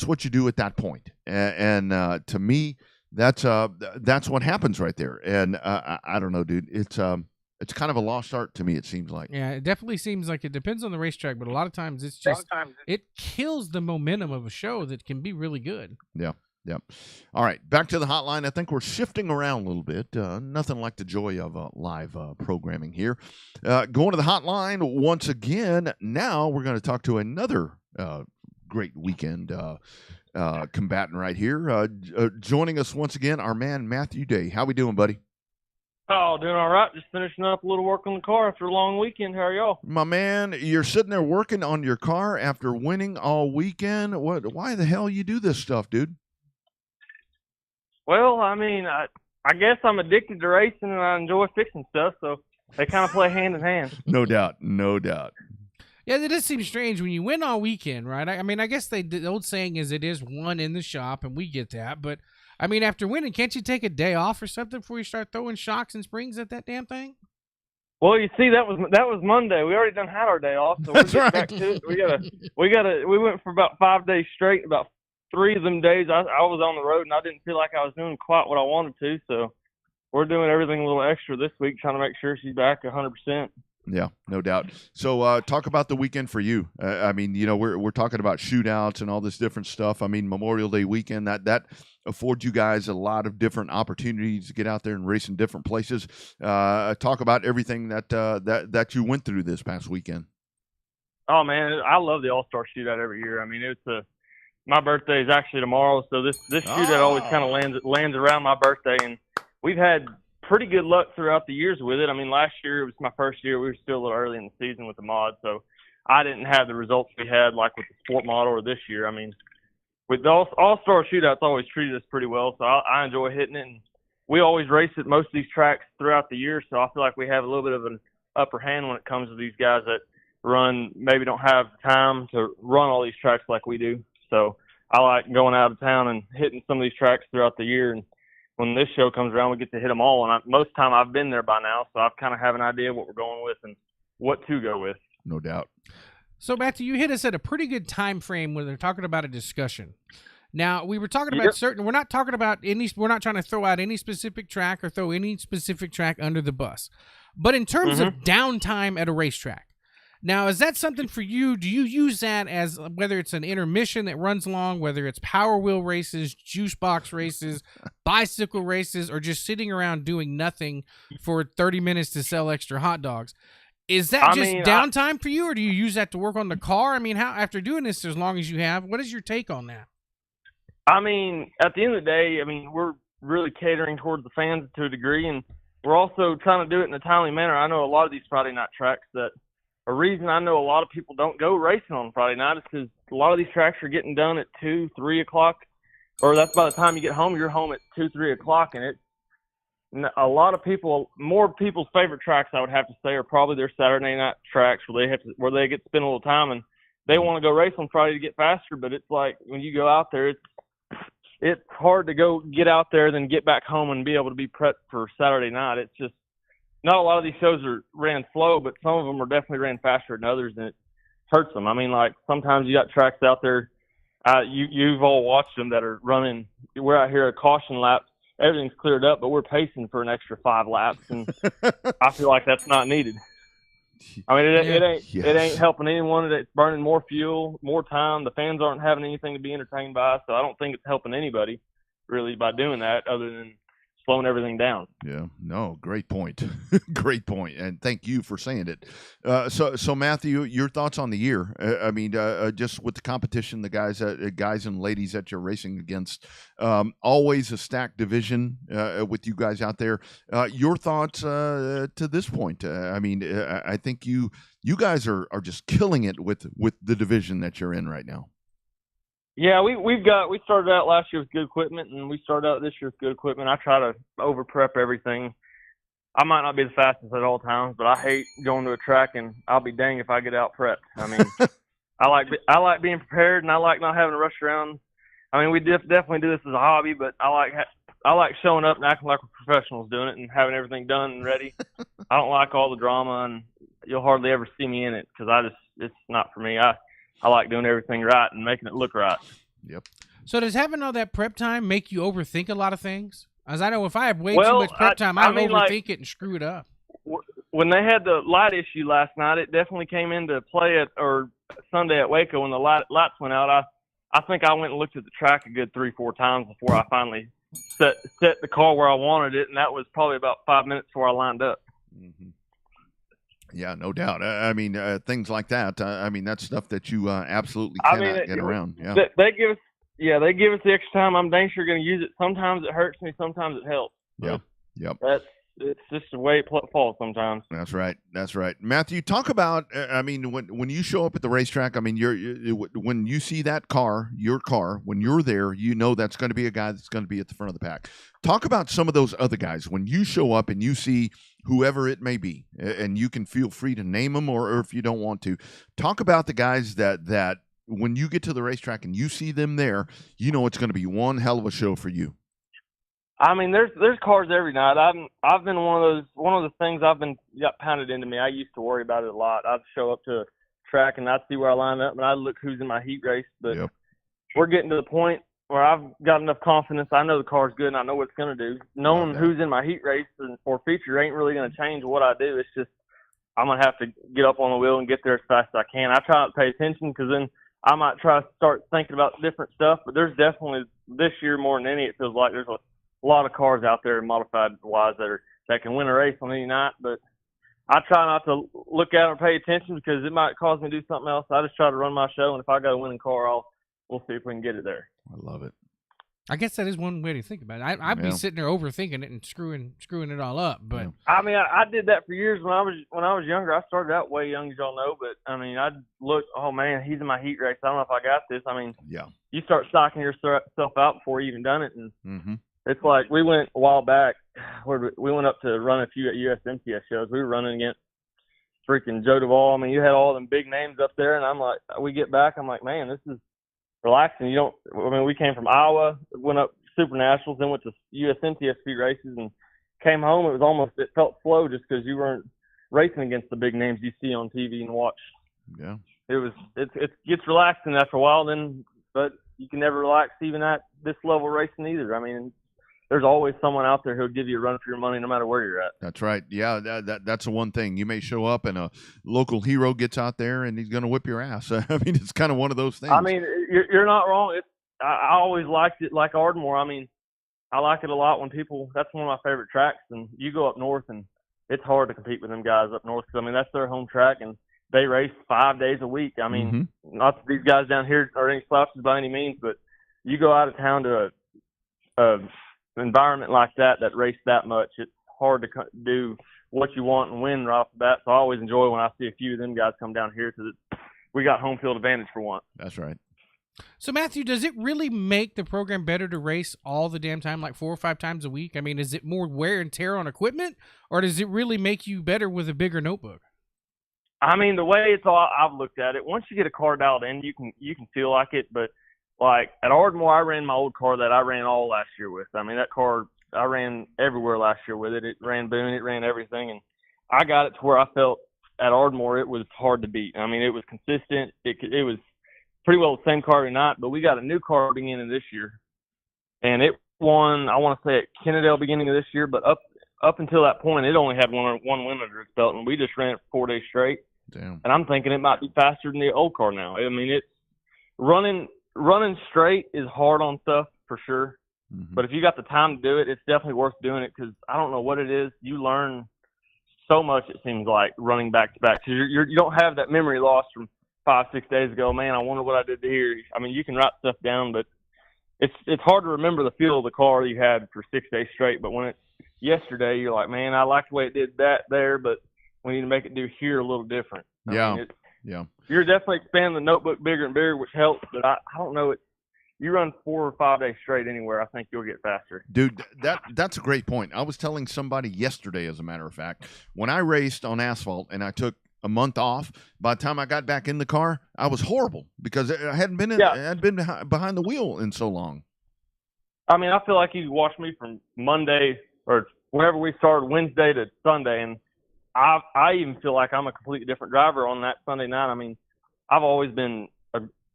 C: what you do at that point. And to me, that's what happens right there. And I don't know, dude. It's kind of a lost art to me, it seems like.
B: Yeah, it definitely seems like it depends on the racetrack, but a lot of times it's just it kills the momentum of a show that can be really good.
C: Yeah. All right, back to the hotline. I think we're shifting around a little bit. Nothing like the joy of live programming here. Going to the hotline once again. Now we're going to talk to another great weekend combatant right here. Joining us once again, our man Matthew Day. How we doing, buddy?
I: Oh, doing all right. Just finishing up a little work on the car after a long weekend. How are y'all?
C: My man, you're sitting there working on your car after winning all weekend. Why the hell you do this stuff, dude?
I: Well, I mean, I guess I'm addicted to racing and I enjoy fixing stuff, so they kind of play hand in hand.
C: No doubt.
B: Yeah, it does seem strange when you win all weekend, right? I mean, I guess the old saying is it is one in the shop, and we get that. But, I mean, after winning, can't you take a day off or something before you start throwing shocks and springs at that damn thing?
I: Well, you see, that was Monday. We already done had our day off, so we're getting back to it. We went for about 5 days straight. About 3 of them days, I was on the road, and I didn't feel like I was doing quite what I wanted to. So we're doing everything a little extra this week, trying to make sure she's back 100%.
C: Yeah, no doubt. So talk about the weekend for you. I mean, you know, we're talking about shootouts and all this different stuff. I mean, Memorial Day weekend, that affords you guys a lot of different opportunities to get out there and race in different places. Talk about everything that you went through this past weekend.
I: Oh, man, I love the All-Star Shootout every year. I mean, my birthday is actually tomorrow, so this shootout always kind of lands around my birthday, and we've had pretty good luck throughout the years with it. I mean, last year it was my first year. We were still a little early in the season with the mod, so I didn't have the results we had like with the sport model or this year. I mean, with the All-Star Shootouts always treated us pretty well, so I enjoy hitting it. And we always race at most of these tracks throughout the year, so I feel like we have a little bit of an upper hand when it comes to these guys that maybe don't have time to run all these tracks like we do. So I like going out of town and hitting some of these tracks throughout the year. And when this show comes around, we get to hit them all. And most of the time I've been there by now, so I kind of have an idea what we're going with and what to go with.
C: No doubt.
B: So, Matthew, you hit us at a pretty good time frame when they're talking about a discussion. Now, we were talking about we're not talking about we're not trying to throw out any specific track or throw any specific track under the bus. But in terms of downtime at a racetrack, now, is that something for you? Do you use that as whether it's an intermission that runs long, whether it's power wheel races, juice box races, bicycle races, or just sitting around doing nothing for 30 minutes to sell extra hot dogs? Is that downtime for you, or do you use that to work on the car? I mean, how after doing this as long as you have, what is your take on that?
I: I mean, at the end of the day, I mean, we're really catering towards the fans to a degree, and we're also trying to do it in a timely manner. I know a lot of these Friday night tracks that a reason I know a lot of people don't go racing on Friday night is because a lot of these tracks are getting done at 2, 3 o'clock, or that's by the time you get home, you're home at 2, 3 o'clock, and a lot of people, more people's favorite tracks, I would have to say, are probably their Saturday night tracks where they get to spend a little time, and they want to go race on Friday to get faster. But it's like when you go out there, it's hard to go get out there, then get back home and be able to be prepped for Saturday night. It's just not a lot of these shows ran slow, but some of them are definitely ran faster than others, and it hurts them. I mean, like sometimes you got tracks out there, you've all watched them that are running. We're out here at caution laps. Everything's cleared up, but we're pacing for an extra 5 laps, and I feel like that's not needed. I mean, it ain't helping anyone. It's burning more fuel, more time. The fans aren't having anything to be entertained by, so I don't think it's helping anybody really by doing that other than slowing everything down.
C: Yeah, no, great point. Great point. And thank you for saying it. So Matthew, your thoughts on the year? I mean, just with the competition, the guys and ladies that you're racing against, always a stacked division with you guys out there. Your thoughts to this point? I mean, I think you guys are just killing it with the division that you're in right now.
I: Yeah, we started out last year with good equipment, and we started out this year with good equipment. I try to over prep everything. I might not be the fastest at all times, but I hate going to a track, and I'll be dang if I get out prepped. I mean, I like being prepared, and I like not having to rush around. I mean, we definitely do this as a hobby, but I like showing up and acting like we're professionals doing it and having everything done and ready. I don't like all the drama, and you'll hardly ever see me in it because it's not for me. I like doing everything right and making it look right.
C: Yep.
B: So does having all that prep time make you overthink a lot of things? As I know, if I have way too much prep time, I overthink it and screw it up.
I: When they had the light issue last night, it definitely came into play Sunday at Waco when the lights went out. I think I went and looked at the track a good 3-4 times before I finally set the car where I wanted it, and that was probably about 5 minutes before I lined up.
C: Mm-hmm. Yeah, no doubt. I mean, things like that. I mean, that's stuff that you absolutely cannot get around. Yeah,
I: they give us the extra time. I'm dang sure going to use it. Sometimes it hurts me. Sometimes it helps.
C: Yep.
I: That's it's just the way it falls sometimes.
C: That's right. That's right. Matthew, talk about. I mean, when you show up at the racetrack, I mean, when you see that car, your car, when you're there, you know that's going to be a guy that's going to be at the front of the pack. Talk about some of those other guys when you show up and you see whoever it may be, and you can feel free to name them, or if you don't want to, talk about the guys that when you get to the racetrack and you see them there, you know it's going to be one hell of a show for you.
I: I mean, there's cars every night. I've been one of the things got pounded into me. I used to worry about it a lot. I'd show up to a track and I'd see where I line up and I'd look who's in my heat race. But we're getting to the point where I've got enough confidence. I know the car's good and I know what it's going to do. Knowing who's in my heat race or feature ain't really going to change what I do. It's just I'm going to have to get up on the wheel and get there as fast as I can. I try not to pay attention because then I might try to start thinking about different stuff. But there's definitely this year more than any, it feels like there's a lot of cars out there modified wise that can win a race on any night, but I try not to look at it or pay attention because it might cause me to do something else. I just try to run my show, and if I got a winning car, we'll see if we can get it there.
C: I love it.
B: I guess that is one way to think about it. I'd be sitting there overthinking it and screwing it all up. But
I: I mean, I did that for years when I was younger. I started out way young, as y'all know. But I mean, I'd look, oh man, he's in my heat race. I don't know if I got this. I mean, you start stocking yourself out before you even done it, and it's like we went a while back. We went up to run a few at USMTS shows. We were running against freaking Joe Duvall. I mean, you had all them big names up there, and I'm like, we get back, I'm like, man, this is relaxing. We came from Iowa, went up Super Nationals, then went to USMTS few races, and came home. It felt slow just because you weren't racing against the big names you see on TV and watch.
C: Yeah,
I: it gets relaxing after a while, but you can never relax even at this level racing either. I mean, there's always someone out there who'll give you a run for your money no matter where you're at.
C: That's right. Yeah, that's the one thing. You may show up and a local hero gets out there and he's going to whip your ass. I mean, it's kind of one of those things.
I: I mean, you're not wrong. I always liked it like Ardmore. I mean, I like it a lot when that's one of my favorite tracks. And you go up north and it's hard to compete with them guys up north. Cause, I mean, that's their home track and they race 5 days a week. I mean, not that these guys down here are any slouches by any means, but you go out of town to a environment like that race that much, it's hard to do what you want and win right off the bat. So I always enjoy when I see a few of them guys come down here because we got home field advantage for once.
C: That's right.
B: So Matthew, does it really make the program better to race all the damn time, like 4 or 5 times a week? I mean, is it more wear and tear on equipment, or does it really make you better with a bigger notebook?
I: I mean, the way I've looked at it, once you get a car dialed in, you can feel like it, but like at Ardmore, I ran my old car that I ran all last year with. I mean, that car, I ran everywhere last year with it. It ran Boone, it ran everything. And I got it to where I felt at Ardmore it was hard to beat. I mean, it was consistent. It was pretty well the same car every night, but we got a new car beginning of this year. And it won, I want to say at Kennedale beginning of this year, but up until that point, it only had one win under its belt, and we just ran it for 4 days straight.
C: Damn.
I: And I'm thinking it might be faster than the old car now. I mean, it's running straight is hard on stuff for sure, but if you got the time to do it, it's definitely worth doing it because I don't know what it is. You learn so much, it seems like, running back to back because you don't have that memory loss from 5-6 days ago. Man, I wonder what I did here. I mean, you can write stuff down, but it's hard to remember the feel of the car you had for 6 days straight. But when it's yesterday, you're like, man, I like the way it did that there, but we need to make it do here a little different. I mean, you're definitely expanding the notebook bigger and bigger, which helps, but I don't know. You run 4 or 5 days straight anywhere, I think you'll get faster.
C: Dude, that's a great point. I was telling somebody yesterday, as a matter of fact, when I raced on asphalt and I took a month off, by the time I got back in the car, I was horrible because I hadn't been behind the wheel in so long.
I: I mean, I feel like you watched me from Monday or whenever we started, Wednesday to Sunday, and I even feel like I'm a completely different driver on that Sunday night. I mean, I've always been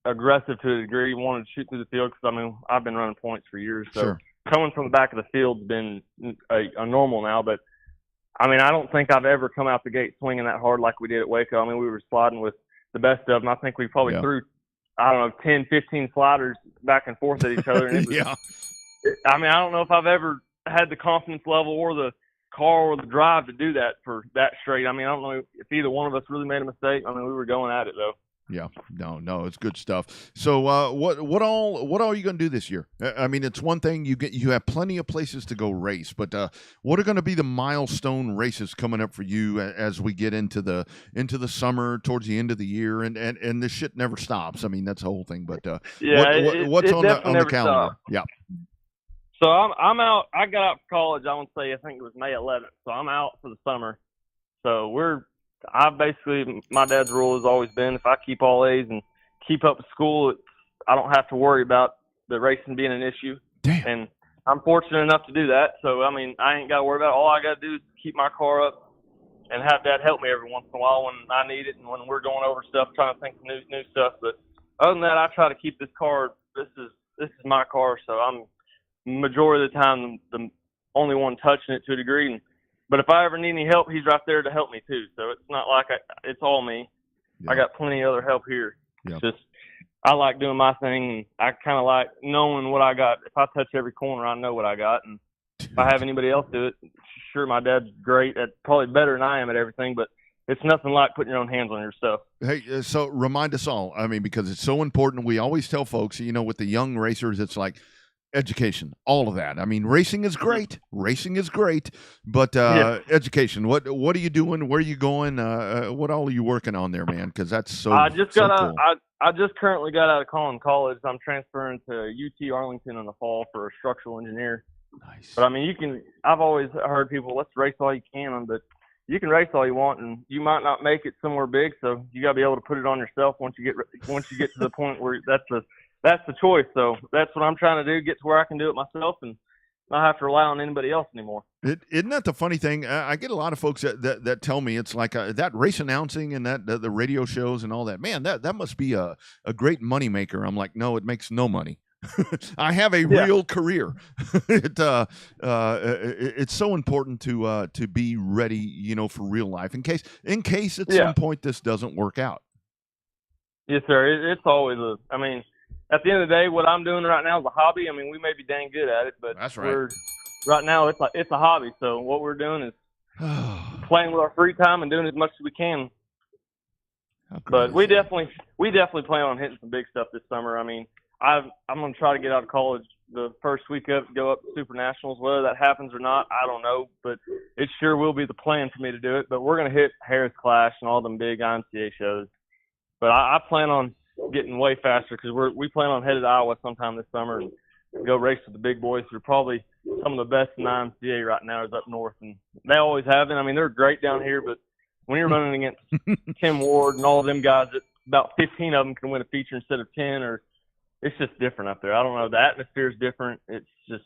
I: aggressive to a degree, wanted to shoot through the field because, I mean, I've been running points for years. So coming from the back of the field's been a normal now. But, I mean, I don't think I've ever come out the gate swinging that hard like we did at Waco. I mean, we were sliding with the best of them. I think we probably threw, I don't know, 10, 15 sliders back and forth at each other. And it was, I mean, I don't know if I've ever had the confidence level or the car or the drive to do that for that straight. I mean, I don't know if either one of us really made a mistake. I mean, we were going at it, though.
C: Yeah, no, it's good stuff. So, what all are you going to do this year? I mean, it's one thing you have plenty of places to go race, but what are going to be the milestone races coming up for you as we get into the summer, towards the end of the year, and this shit never stops. I mean, that's the whole thing. But what's on the calendar?
I: Stops.
C: Yeah.
I: So I'm out. I got out for college. I think it was May 11th. So I'm out for the summer. So my dad's rule has always been, if I keep all A's and keep up with school, I don't have to worry about the racing being an issue.
C: Damn.
I: And I'm fortunate enough to do that. So, I mean, I ain't got to worry about it. All I got to do is keep my car up and have Dad help me every once in a while when I need it and when we're going over stuff, trying to think of new stuff. But other than that, I try to keep this car. This is my car, so I'm majority of the time the only one touching it to a degree. But if I ever need any help, he's right there to help me too. So it's not like it's all me. Yeah. I got plenty of other help here. Yeah. It's just I like doing my thing, and I kind of like knowing what I got. If I touch every corner, I know what I got. And if I have anybody else do it, sure, my dad's great at probably better than I am at everything, but it's nothing like putting your own hands on your stuff.
C: Hey, so remind us all, I mean, because it's so important. We always tell folks, with the young racers, it's like, education, all of that. I mean, racing is great, but education. What are you doing? Where are you going? What all are you working on there, man? Because that's so.
I: I just got out.
C: Cool.
I: I just currently got out of college. I'm transferring to UT Arlington in the fall for a structural engineer.
C: Nice.
I: But I mean, I've always heard people, let's race all you can, but you can race all you want, and you might not make it somewhere big. So you got to be able to put it on yourself once you get to the point where that's the choice. So that's what I'm trying to do, get to where I can do it myself and not have to rely on anybody else anymore.
C: Isn't that the funny thing? I get a lot of folks that tell me it's like that race announcing and that the radio shows and all that. Man, that must be a great money maker. I'm like, no, it makes no money. I have a real career. It's so important to be ready, for real life in case at some point this doesn't work out.
I: Yes, sir. It's always at the end of the day, what I'm doing right now is a hobby. I mean, we may be dang good at it, but
C: that's right.
I: Right now, it's a hobby. So what we're doing is playing with our free time and doing as much as we can. But we definitely plan on hitting some big stuff this summer. I mean, I'm going to try to get out of college the first week up, go up to Super Nationals. Whether that happens or not, I don't know. But it sure will be the plan for me to do it. But we're going to hit Harris Clash and all them big IMCA shows. But I plan on getting way faster because we plan on headed to Iowa sometime this summer and go race with the big boys. They're probably some of the best in the IMCA right now is up north, and they always have been. I mean, they're great down here, but when you're running against Tim Ward and all of them guys, that about 15 of them can win a feature instead of 10, or it's just different up there. I don't know. The atmosphere is different. It's just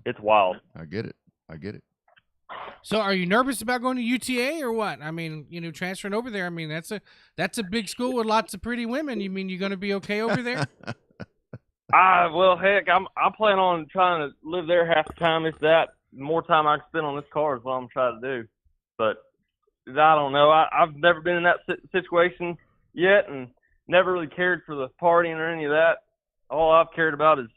I: it's wild.
C: I get it.
B: So are you nervous about going to UTA or what? I mean, transferring over there, I mean, that's a big school with lots of pretty women. You mean you're going to be okay over there?
I: Well, heck, I plan on trying to live there half the time. If that, the more time I can spend on this car is what I'm trying to do. But I don't know. I've never been in that situation yet and never really cared for the partying or any of that. All I've cared about is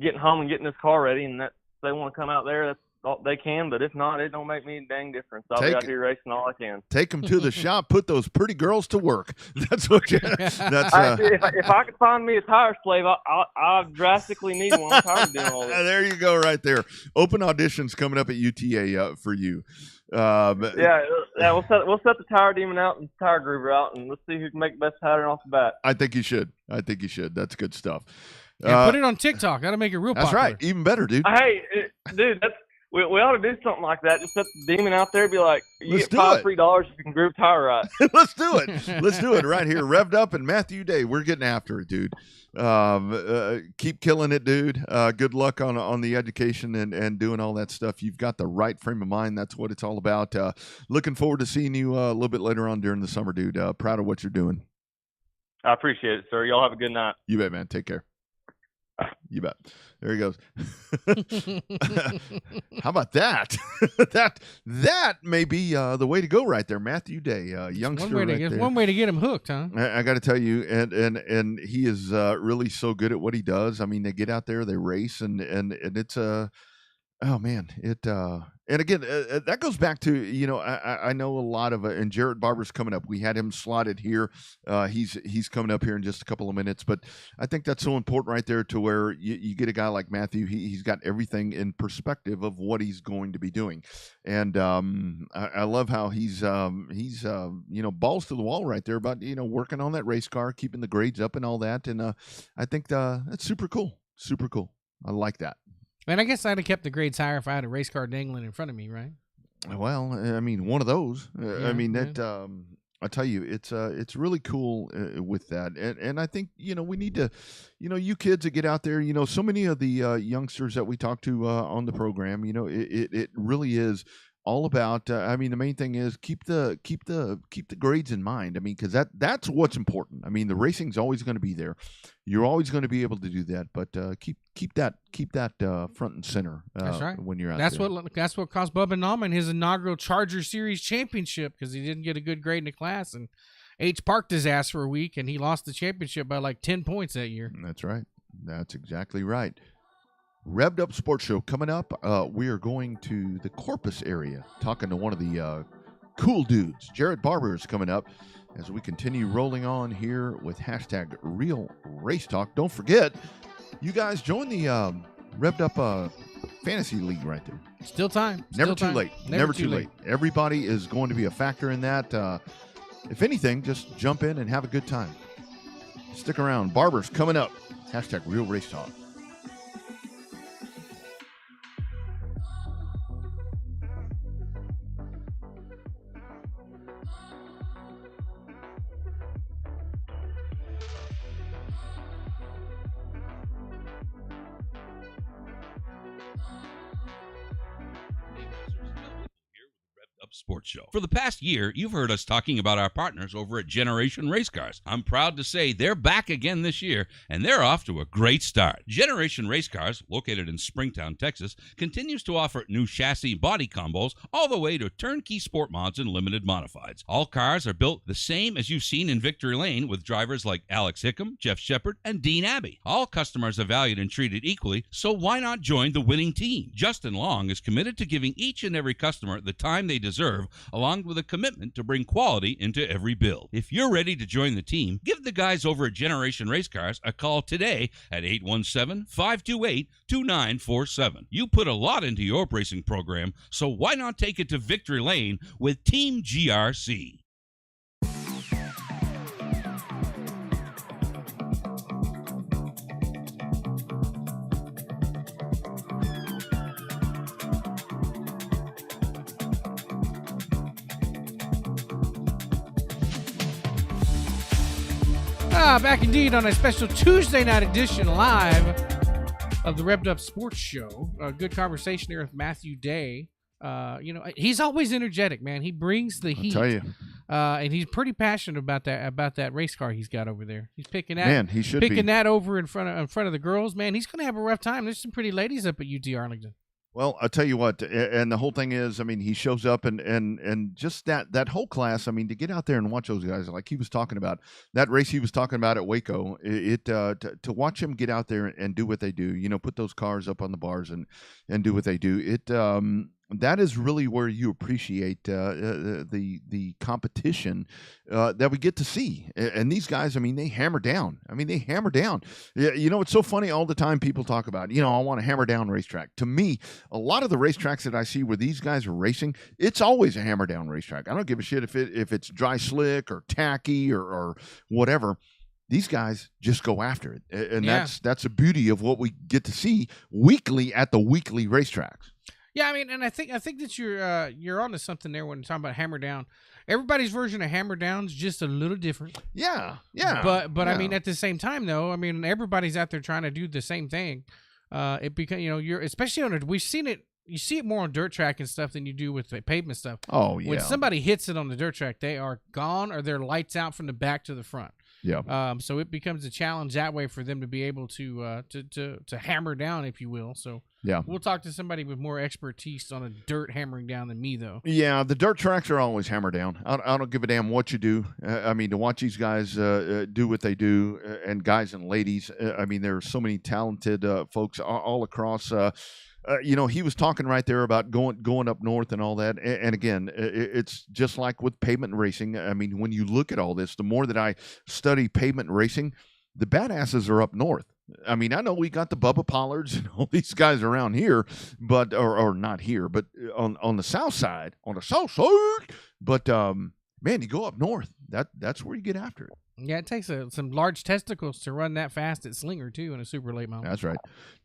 I: getting home and getting this car ready, and that if they want to come out there, that's all they can, but if not, it don't make me a dang difference. I'll be out here racing all I can.
C: Take them to the shop, put those pretty girls to work. That's what you. That's
I: if I could find me a tire slave, I drastically need one. I'm tired of doing all this.
C: There you go, right there. Open auditions coming up at UTA for you.
I: We'll set the tire demon out and the tire groover out, and let's see who can make the best pattern off the bat.
C: I think you should. That's good stuff.
B: Put it on TikTok. That'll make it real popular.
C: That's right. Even better, dude.
I: Hey, dude, we ought to do something like that. Just set the demon out there and be like, you get $5 free if you can groove tire right.
C: Let's do it right here. Revved Up and Matthew Day. We're getting after it, dude. Keep killing it, dude. Good luck on the education and doing all that stuff. You've got the right frame of mind. That's what it's all about. Looking forward to seeing you a little bit later on during the summer, dude. Proud of what you're doing.
I: I appreciate it, sir. Y'all have a good night.
C: You bet, man. Take care. You bet. There he goes. How about that? that may be the way to go right there, Matthew Day, youngster.
B: One way to get him hooked, huh?
C: I got to tell you, and he is really so good at what he does. I mean, they get out there, they race, and it's Oh man, and again that goes back to I know a lot of and Jared Barber's coming up. We had him slotted here. He's coming up here in just a couple of minutes, but I think that's so important right there to where you get a guy like Matthew. He's got everything in perspective of what he's going to be doing, and I love how he's balls to the wall right there about working on that race car, keeping the grades up and all that, and I think that's super cool. Super cool. I like that.
B: And I guess I'd have kept the grades higher if I had a race car dangling in front of me, right?
C: Well, I mean, one of those.
B: Yeah,
C: I mean,
B: yeah.
C: that. I tell you, it's really cool with that, and I think we need to, you kids that get out there, so many of the youngsters that we talk to on the program, it really is all about. I mean, the main thing is keep the grades in mind. I mean, because that's what's important. I mean, the racing's always going to be there. You're always going to be able to do that, but keep that front and center.
B: That's right.
C: When you're out
B: that's
C: there.
B: That's what cost Bubba Nauman his inaugural Charger Series championship, because he didn't get a good grade in the class, and H parked his ass for a week, and he lost the championship by like 10 points that year.
C: That's right. That's exactly right. Revved Up Sports Show coming up. We are going to the Corpus area, talking to one of the cool dudes. Jared Barber is coming up as we continue rolling on here with hashtag Real Race Talk. Don't forget, you guys join the Revved Up Fantasy League right there.
B: Still time.
C: Never
B: Still
C: too
B: time.
C: late. Never too late. Everybody is going to be a factor in that. If anything, just jump in and have a good time. Stick around. Barber's coming up. Hashtag Real Race Talk.
J: Up Sports Show. For the past year, you've heard us talking about our partners over at Generation Race Cars. I'm proud to say they're back again this year, and they're off to a great start. Generation Race Cars, located in Springtown, Texas, continues to offer new chassis body combos all the way to turnkey sport mods and limited modifieds. All cars are built the same as you've seen in Victory Lane with drivers like Alex Hickam, Jeff Shepard, and Dean Abbey. All customers are valued and treated equally, so why not join the winning team? Justin Long is committed to giving each and every customer the time they deserve, along with a commitment to bring quality into every build. If you're ready to join the team, give the guys over at Generation Race Cars a call today at 817-528-2947. You put a lot into your racing program, so why not take it to Victory Lane with Team GRC?
B: Back indeed on a special Tuesday night edition live of the Revved Up Sports Show. A good conversation here with Matthew Day. He's always energetic, man. He brings the heat.
C: I'll tell you.
B: And he's pretty passionate about that race car he's got over there. He's picking that.
C: Man, he should be
B: picking that over in front of the girls. Man, he's gonna have a rough time. There's some pretty ladies up at UT Arlington.
C: Well, I'll tell you what, and the whole thing is, I mean, he shows up and just that whole class, I mean, to get out there and watch those guys, like he was talking about, that race he was talking about at Waco, to watch them get out there and do what they do, put those cars up on the bars and do what they do, that is really where you appreciate the competition that we get to see. And these guys, I mean, they hammer down. Yeah, it's so funny all the time people talk about, I want to hammer down racetrack. To me, a lot of the racetracks that I see where these guys are racing, it's always a hammer down racetrack. I don't give a shit if it's dry slick or tacky or whatever. These guys just go after it. And that's the beauty of what we get to see weekly at the weekly racetracks.
B: Yeah, I mean, and I think that you're onto something there when you're talking about hammer down. Everybody's version of hammer down's just a little different.
C: Yeah.
B: But
C: yeah.
B: I mean, at the same time, though, I mean, everybody's out there trying to do the same thing. It because you're especially we've seen it. You see it more on dirt track and stuff than you do with the pavement stuff.
C: Oh yeah.
B: When somebody hits it on the dirt track, they are gone or they're lights out from the back to the front.
C: Yeah.
B: So it becomes a challenge that way for them to be able to hammer down, if you will. So
C: yeah,
B: we'll talk to somebody with more expertise on a dirt hammering down than me, though.
C: Yeah, the dirt tracks are always hammer down. I don't give a damn what you do. I mean, to watch these guys do what they do, and guys and ladies. I mean, there are so many talented folks all across. he was talking right there about going up north and all that. And again, it's just like with pavement racing. I mean, when you look at all this, the more that I study pavement racing, the badasses are up north. I mean, I know we got the Bubba Pollards and all these guys around here, but or not here, but on the south side, But man, you go up north, that's where you get after it.
B: Yeah, it takes some large testicles to run that fast at Slinger, too, in a super late model.
C: That's right.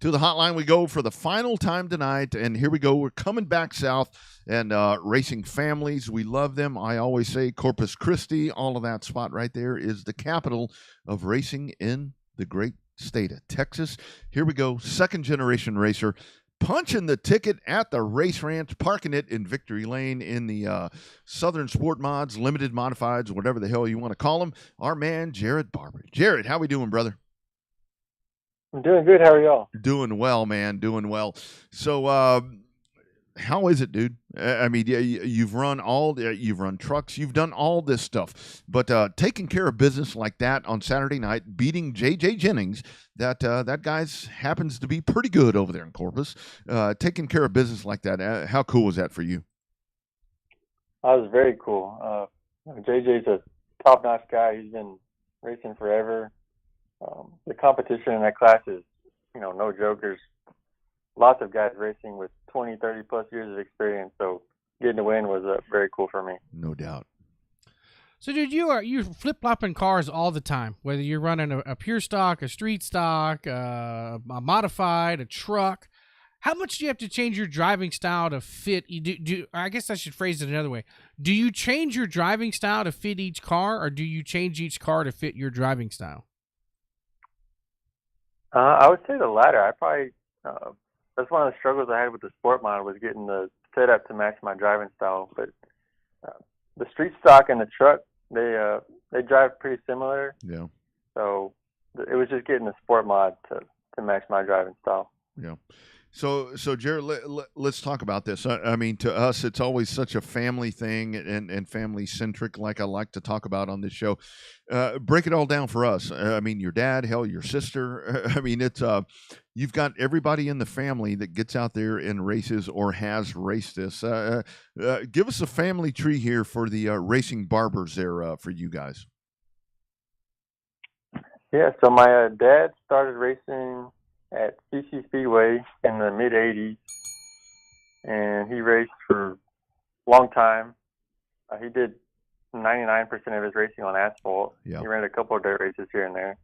C: To the hotline we go for the final time tonight, and here we go. We're coming back south, and racing families, we love them. I always say Corpus Christi, all of that spot right there is the capital of racing in the great state of Texas. Here we go, second-generation racer, punching the ticket at the race ranch, parking it in Victory Lane in the Southern Sport Mods, Limited Modifieds, whatever the hell you want to call them, our man, Jared Barber. Jared, how we doing, brother?
K: I'm doing good. How are y'all?
C: Doing well, man. Doing well. So, how is it, dude? I mean, you've run you've run trucks, you've done all this stuff, but taking care of business like that on Saturday night, beating J.J. Jennings, that guy's happens to be pretty good over there in Corpus. Taking care of business like that, how cool was that for you?
K: That was very cool. JJ's a top-notch guy. He's been racing forever. The competition in that class is, no joke. There's lots of guys racing with 20, 30 plus years of experience. So getting to win was very cool for me.
C: No doubt.
B: So, dude, you're flip-flopping cars all the time, whether you're running a pure stock, a street stock, a modified, a truck. How much do you have to change your driving style to fit? I guess I should phrase it another way. Do you change your driving style to fit each car, or do you change each car to fit your driving style?
K: I would say the latter. I probably that's one of the struggles I had with the sport mod was getting the setup to match my driving style. But the street stock and the truck, they drive pretty similar.
C: Yeah.
K: So it was just getting the sport mod to match my driving style.
C: Yeah. So Jared, let's talk about this. I mean, to us, it's always such a family thing and family centric, like I like to talk about on this show. Break it all down for us. I mean, your dad, hell, your sister. I mean, it's you've got everybody in the family that gets out there and races or has raced this. Give us a family tree here for the racing barbers there for you guys.
K: Yeah. So my dad started racing at CC Speedway in the mid-'80s, and he raced for a long time. He did 99% of his racing on asphalt.
C: Yeah.
K: He ran a couple of dirt races here and there.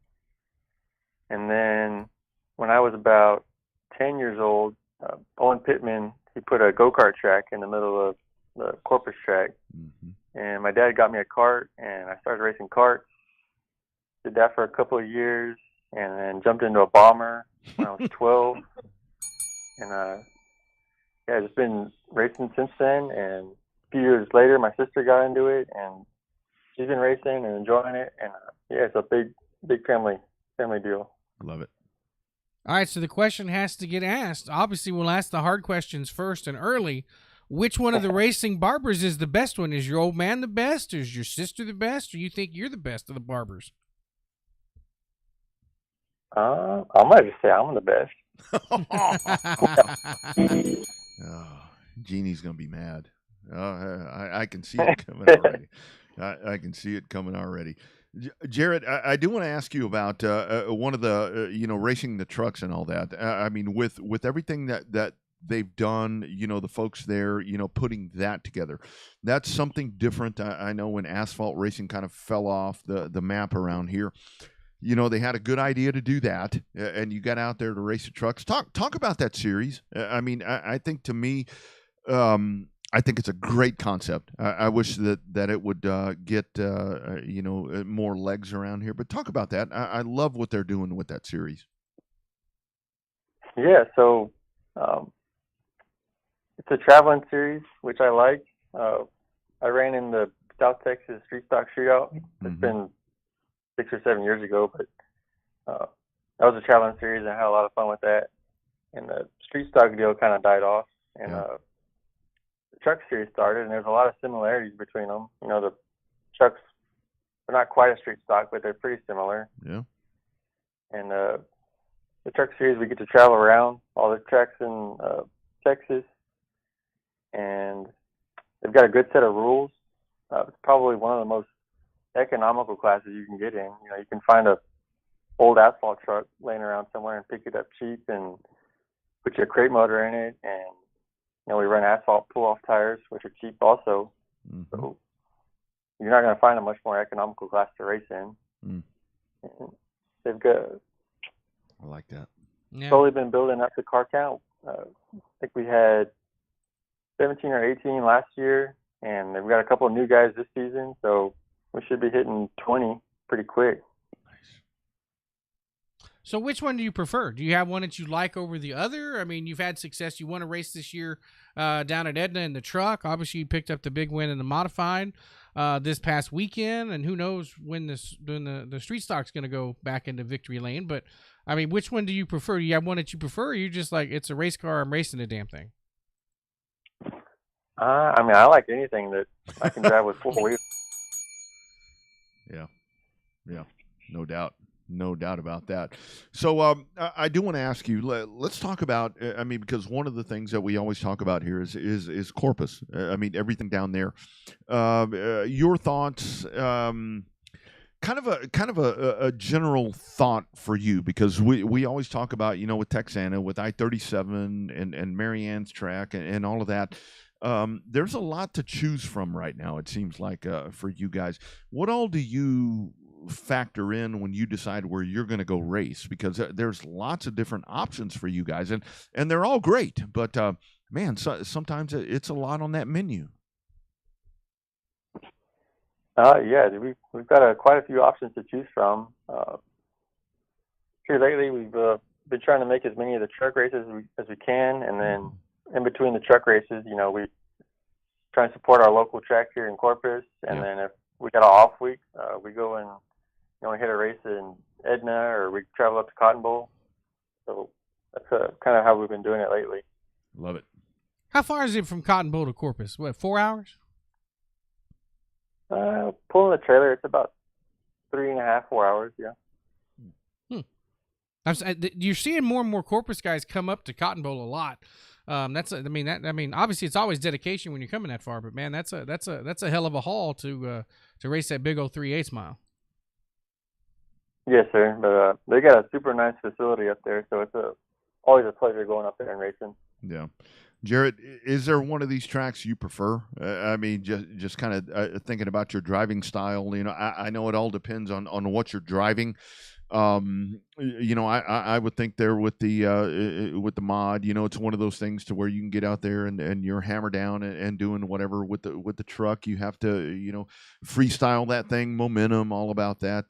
K: And then when I was about 10 years old, Owen Pittman, he put a go-kart track in the middle of the Corpus track.
C: Mm-hmm.
K: And my dad got me a kart, and I started racing karts. Did that for a couple of years, and then jumped into a bomber when I was 12. And just been racing since then. And a few years later, my sister got into it, and she's been racing and enjoying it. And it's a big family deal.
C: Love it.
B: All right, so the question has to get asked. Obviously, we'll ask the hard questions first and early. Which one of the racing barbers is the best one? Is your old man the best? Is your sister the best? Or you think you're the best of the barbers?
K: I might just say I'm the best.
C: Jeannie's gonna be mad. I can see it coming already. I can see it coming already. Jared, I do want to ask you about one of the racing the trucks and all that. I mean, with everything that they've done, the folks there, putting that together, that's something different. I know when asphalt racing kind of fell off the map around here. They had a good idea to do that, and you got out there to race the trucks. Talk about that series. I mean, I think to me, I think it's a great concept. I wish that it would get more legs around here. But talk about that. I love what they're doing with that series.
K: Yeah, so it's a traveling series, which I like. I ran in the South Texas Street Stock Shootout. It's been 6 or 7 years ago, but that was a traveling series, and I had a lot of fun with that. And the street stock deal kind of died off, and the truck series started, and there's a lot of similarities between them. The trucks, they're not quite a street stock, but they're pretty similar.
C: Yeah.
K: And the truck series, we get to travel around all the tracks in Texas, and they've got a good set of rules. It's probably one of the most economical classes you can get in. You know, you can find a old asphalt truck laying around somewhere and pick it up cheap and put your crate motor in it, and you know, we run asphalt pull-off tires, which are cheap also. Mm-hmm. So you're not going to find a much more economical class to race in. Mm. They've got.
C: I like that.
K: Yeah. Slowly been building up the car count. I think we had 17 or 18 last year, and they've got a couple of new guys this season, so we should be hitting 20 pretty quick.
B: So which one do you prefer? Do you have one that you like over the other? I mean, you've had success. You won a race this year down at Edna in the truck. Obviously, you picked up the big win in the modified this past weekend, and who knows when the street stock's going to go back into victory lane. But, I mean, which one do you prefer? Do you have one that you prefer, or you just like, it's a race car, I'm racing the damn thing?
K: I mean, I like anything that I can drive with 4 wheels.
C: Yeah, no doubt. No doubt about that. So I do want to ask you, let's talk about, I mean, because one of the things that we always talk about here is Corpus. I mean, everything down there. Your thoughts, kind of a general thought for you, because we always talk about, you know, with Texana, with I-37 and Marianne's track and all of that. There's a lot to choose from right now, it seems like, for you guys. What all do you factor in when you decide where you're going to go race? Because there's lots of different options for you guys, and they're all great, but man, sometimes it's a lot on that menu.
K: Yeah, we've got quite a few options to choose from. Here lately, we've been trying to make as many of the truck races as we can, and then in between the truck races, you know, we try and support our local track here in Corpus, and then if we got an off week, we go and, you know, we hit a race in Edna, or we travel up to Cotton Bowl. So that's kind of how we've been doing it lately.
C: Love it.
B: How far is it from Cotton Bowl to Corpus? What, 4 hours?
K: Pulling the trailer, it's about 3.5, 4 hours. Yeah.
B: You're seeing more and more Corpus guys come up to Cotton Bowl a lot. I mean, obviously it's always dedication when you're coming that far, but man, that's a hell of a haul to race that big old 3/8 mile.
K: Yes, sir. But they got a super nice facility up there, so it's always a pleasure going up there and racing.
C: Yeah. Jarrett, is there one of these tracks you prefer? I mean, just kind of thinking about your driving style. You know, I know it all depends on what you're driving. You know, I would think there with the mod, you know, it's one of those things to where you can get out there and you're hammer down and doing whatever with the truck. You have to, you know, freestyle that thing, momentum, all about that.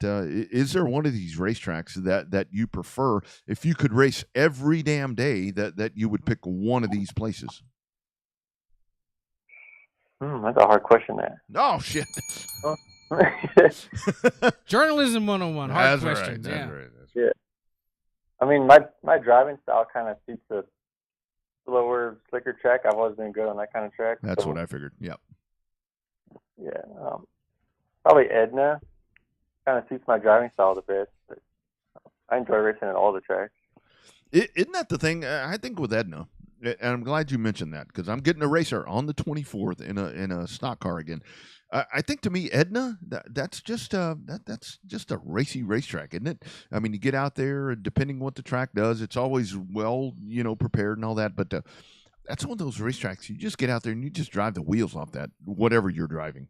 C: Is there one of these racetracks that you prefer? If you could race every damn day, that you would pick one of these places?
K: That's a hard question there.
C: Oh shit.
B: Journalism 101. Hard questions.
C: Right,
B: yeah.
C: Right.
K: Yeah. I mean, my driving style kind of suits a slower, slicker track. I've always been good on that kind of track.
C: That's what I figured. Yep.
K: Yeah. Probably Edna kind of suits my driving style the best. But I enjoy racing at all the tracks.
C: Isn't that the thing? I think with Edna, and I'm glad you mentioned that, because I'm getting a racer on the 24th in a stock car again. I think to me, Edna, that's just a racy racetrack, isn't it? I mean, you get out there, and depending what the track does, it's always well, you know, prepared and all that. But that's one of those racetracks. You just get out there and you just drive the wheels off that, whatever you're driving.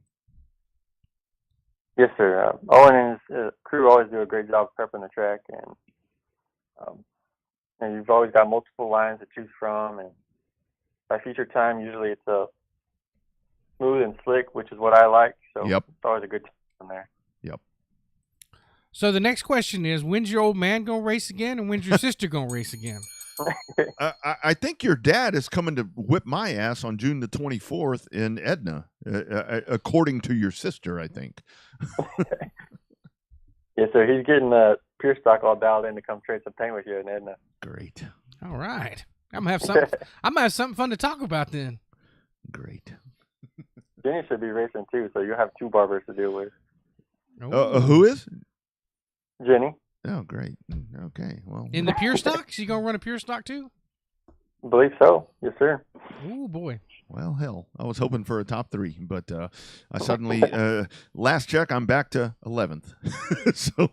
K: Yes, sir. Owen and his crew always do a great job prepping the track, and you've always got multiple lines to choose from. And by feature time, usually it's a smooth and slick, which is what I like. So It's always a good time there.
C: Yep.
B: So the next question is, when's your old man going to race again, and when's your sister going to race again?
C: I think your dad is coming to whip my ass on June the 24th in Edna, according to your sister, I think.
K: Yes, sir. He's getting pure stock all dialed in to come trade some paint with you in Edna.
C: Great.
B: All right. I'm gonna have something. I'm gonna have something fun to talk about then.
C: Great.
K: Jenny should be racing too, so you'll have two barbers to deal with.
C: Who is?
K: Jenny.
C: Oh, great. Okay. Well,
B: in the pure stocks, you gonna run a pure stock too?
K: I believe so. Yes, sir.
B: Oh boy.
C: Well, hell, I was hoping for a top 3, but I suddenly, last check, I'm back to 11th. So,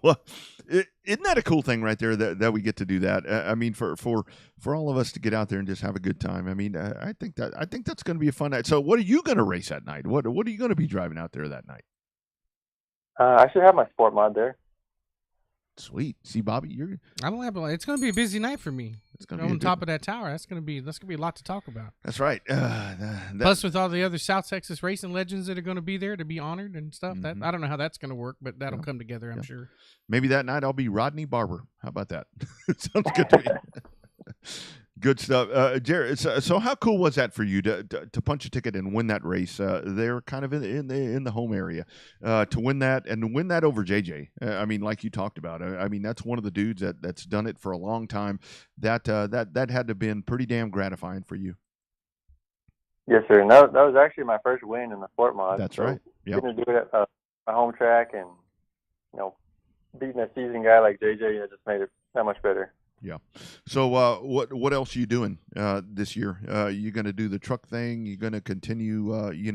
C: isn't that a cool thing right there that we get to do that? I mean, for all of us to get out there and just have a good time. I mean, I think that's going to be a fun night. So, what are you going to race that night? What are you going to be driving out there that night?
K: I should have my sport mod there.
C: Sweet. See, Bobby,
B: it's going to be a busy night for me.
C: It's going
B: to be on top of that tower. That's going to be a lot to talk about.
C: That's right.
B: Plus, with all the other South Texas racing legends that are going to be there to be honored and stuff. That I don't know how that's going to work, but that'll come together, I'm sure.
C: Maybe that night I'll be Rodney Barber. How about that? Sounds good to me. Good stuff, Jared. So how cool was that for you to punch a ticket and win that race? They're kind of in the home area to win that and win that over JJ. I mean, like you talked about. I mean, that's one of the dudes that's done it for a long time. That had to have been pretty damn gratifying for you.
K: Yes, sir. And that was actually my first win in the sport mod.
C: That's right. Yep.
K: Getting to do it at my home track and beating a seasoned guy like JJ, it just made it that much better.
C: Yeah. So what else are you doing this year? You going to do the truck thing? You going to continue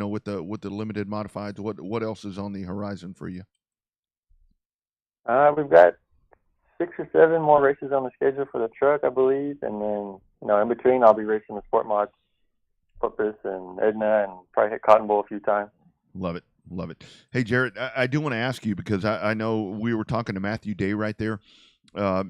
C: with the limited modifieds? What else is on the horizon for you?
K: We've got 6 or 7 more races on the schedule for the truck, I believe, and then in between I'll be racing the sport mods, Corpus and Edna, and probably hit Cotton Bowl a few times.
C: Love it. Hey, Jared, I do want to ask you because I know we were talking to Matthew Day right there.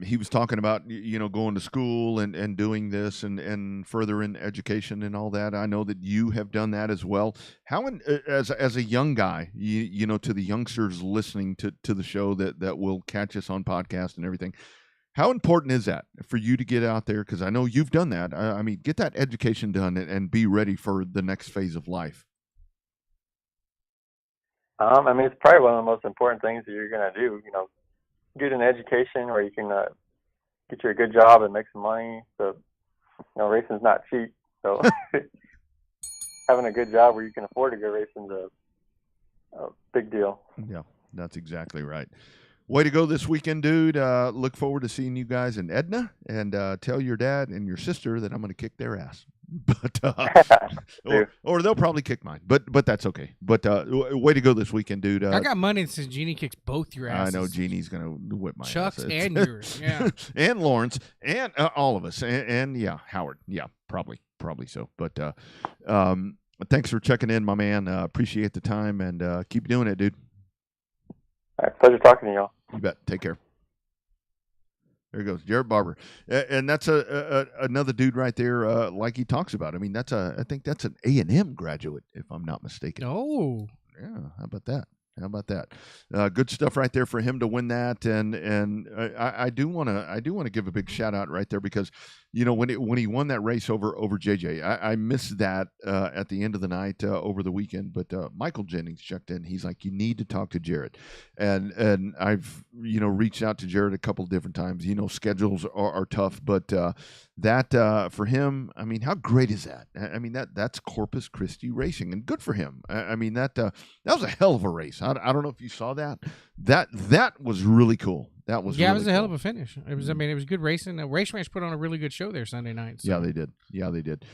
C: He was talking about going to school and doing this and further in education and all that. I know that you have done that as well. How as a young guy, to the youngsters listening to the show that will catch us on podcast and everything, how important is that for you to get out there? Because I know you've done that. I mean, get that education done and be ready for the next phase of life.
K: I mean, it's probably one of the most important things that you're going to do. Get an education where you can get you a good job and make some money. So, racing's not cheap. So, having a good job where you can afford to go racing's a big deal.
C: Yeah, that's exactly right. Way to go this weekend, dude. Look forward to seeing you guys in Edna, and tell your dad and your sister that I'm going to kick their ass. But or they'll probably kick mine. But that's okay. But way to go this weekend, dude.
B: I got money that says Jeannie kicks both your asses.
C: I know Jeannie's going to whip my
B: Chuck's
C: ass.
B: and yours. Yeah.
C: And Lawrence and all of us. And yeah, Howard. Yeah, probably so. But thanks for checking in, my man. Appreciate the time and keep doing it, dude.
K: All right, pleasure talking to y'all.
C: You bet. Take care. There he goes, Jared Barber, and that's another dude right there. Like he talks about. I mean, I think that's an A&M graduate, if I'm not mistaken.
B: Oh,
C: yeah. How about that? Good stuff right there for him to win that, and I do want to give a big shout out right there because when he won that race over JJ, I missed that at the end of the night over the weekend. But Michael Jennings checked in. He's like, you need to talk to Jared, and I've reached out to Jared a couple of different times. Schedules are tough, but that for him, I mean, how great is that? I mean that's Corpus Christi racing, and good for him. I mean that was a hell of a race. I don't know if you saw that. That was really cool. That was
B: it was a hell of a finish. It was. I mean, it was good racing. Race Ranch put on a really good show there Sunday night. So.
C: Yeah, they did.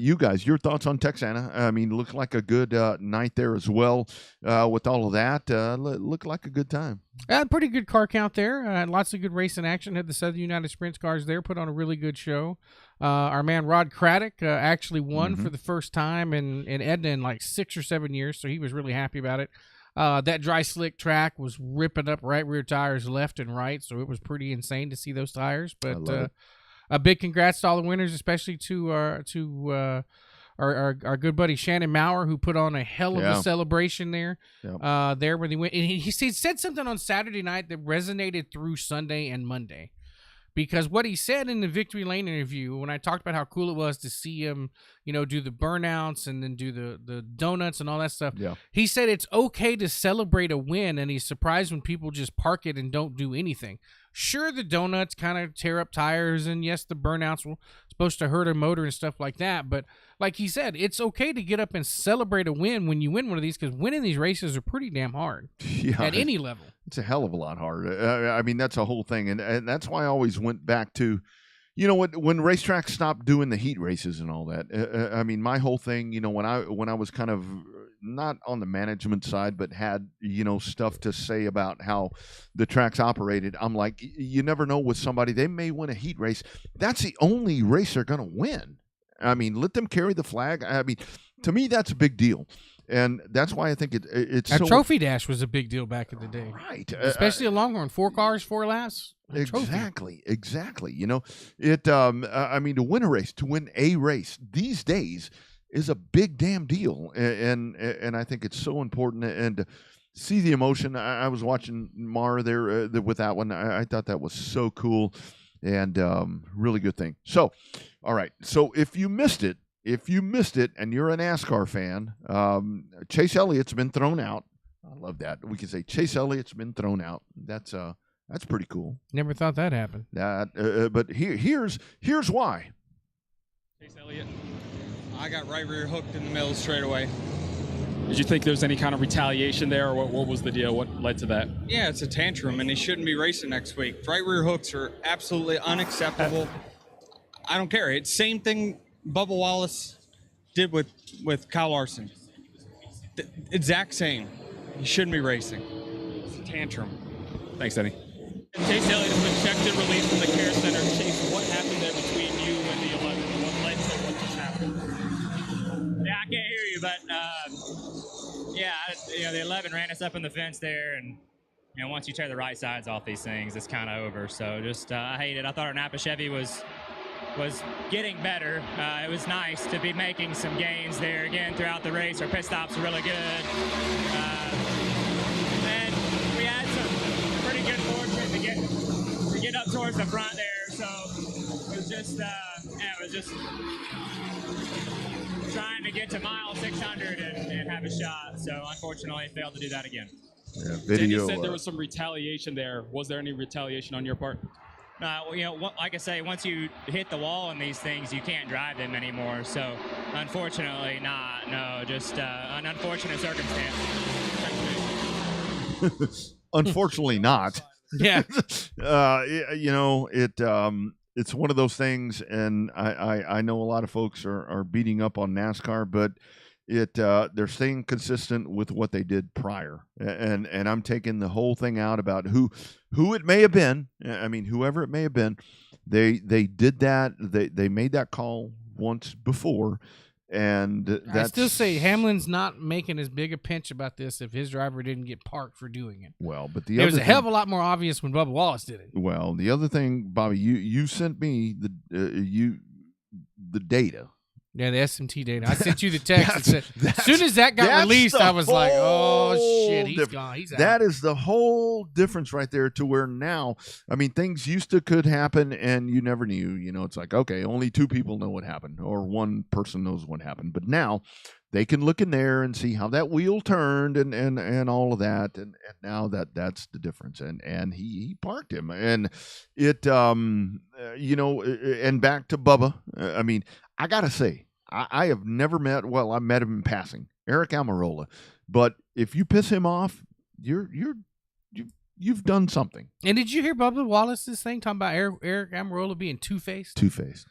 C: You guys, your thoughts on Texana? I mean, looked like a good night there as well. With all of that, looked like a good time.
B: Pretty good car count there. Lots of good racing action. Had the Southern United Sprints cars there. Put on a really good show. Our man Rod Craddock actually won for the first time in Edna in like 6 or 7 years, so he was really happy about it. That dry slick track was ripping up right rear tires left and right, so it was pretty insane to see those tires. But a big congrats to all the winners, especially to our good buddy Shannon Maurer, who put on a hell of a celebration there. Yep. There when he went, and he said something on Saturday night that resonated through Sunday and Monday. Because what he said in the Victory Lane interview, when I talked about how cool it was to see him, do the burnouts and then do the donuts and all that stuff, he said it's okay to celebrate a win, and he's surprised when people just park it and don't do anything. Sure, the donuts kind of tear up tires, and yes, the burnouts will, supposed to hurt a motor and stuff like that. But like he said, it's okay to get up and celebrate a win when you win one of these, because winning these races are pretty damn hard at any level.
C: It's a hell of a lot harder. I mean, that's a whole thing. And that's why I always went back to, you know, when racetracks stopped doing the heat races and all that. I mean, my whole thing, you know, when I was kind of not on the management side, but had, you know, stuff to say about how the tracks operated, I'm like, you never know with somebody. They may win a heat race. That's the only race they're going to win. I mean, let them carry the flag. I mean, to me, that's a big deal. And that's why I think it's
B: a trophy dash was a big deal back in the day.
C: Right.
B: Especially a Longhorn, 4 cars, 4 laps.
C: Exactly. You know, I mean, to win a race these days is a big damn deal. And I think it's so important. And to see the emotion, I was watching Mara there with that one. I thought that was so cool and really good thing. So, all right. So if you missed it, and you're a NASCAR fan, Chase Elliott's been thrown out. I love that. We can say Chase Elliott's been thrown out. That's pretty cool.
B: Never thought that happened.
C: But here's why.
E: Chase Elliott, I got right rear hooked in the middle straight away.
D: Did you think there was any kind of retaliation there, or what was the deal? What led to that?
E: Yeah, it's a tantrum, and he shouldn't be racing next week. Right rear hooks are absolutely unacceptable. I don't care. It's same thing Bubba Wallace did with Kyle Larson. The exact same. He shouldn't be racing. It's a tantrum.
D: Thanks, Eddie.
F: Chase Elliott has been checked and released from the care center. Chase, what happened there between you and the 11? What led to what just happened?
G: Yeah, I can't hear you, but the 11 ran us up in the fence there, and once you tear the right sides off these things, it's kind of over. So just I hate it. I thought our Napa Chevy was getting better. It was nice to be making some gains there again throughout the race. Our pit stops were really good. And we had some pretty good fortune to get up towards the front there. So it was just trying to get to mile 600 and have a shot. So unfortunately failed to do that again.
C: Yeah,
D: Danny said there was some retaliation there. Was there any retaliation on your part?
G: Like I say, once you hit the wall in these things, you can't drive them anymore. So, unfortunately, just an unfortunate circumstance.
C: Unfortunately, not.
B: Yeah.
C: It's one of those things, and I know a lot of folks are beating up on NASCAR, but they're staying consistent with what they did prior, and I'm taking the whole thing out about who it may have been. I mean, whoever it may have been, they did that. They made that call once before, and
B: I still say Hamlin's not making as big a pinch about this if his driver didn't get parked for doing it.
C: Well, but
B: it was a hell of a lot more obvious when Bubba Wallace did it.
C: Well, the other thing, Bobby, you sent me the data.
B: Yeah, the SMT data. I sent you the text. As soon as that got released, I was like, oh, shit, he's gone. He's out.
C: That is the whole difference right there to where now, I mean, things could happen and you never knew. You know, it's like, okay, only 2 people know what happened or 1 person knows what happened. But now they can look in there and see how that wheel turned and all of that. And now that's the difference. And he parked him. And it, and back to Bubba. I mean, I got to say, I have never met, well, I met him in passing, Eric Almirola. But if you piss him off, you've done something.
B: And did you hear Bubba Wallace's thing talking about Eric Almirola being two-faced?
C: Two-faced.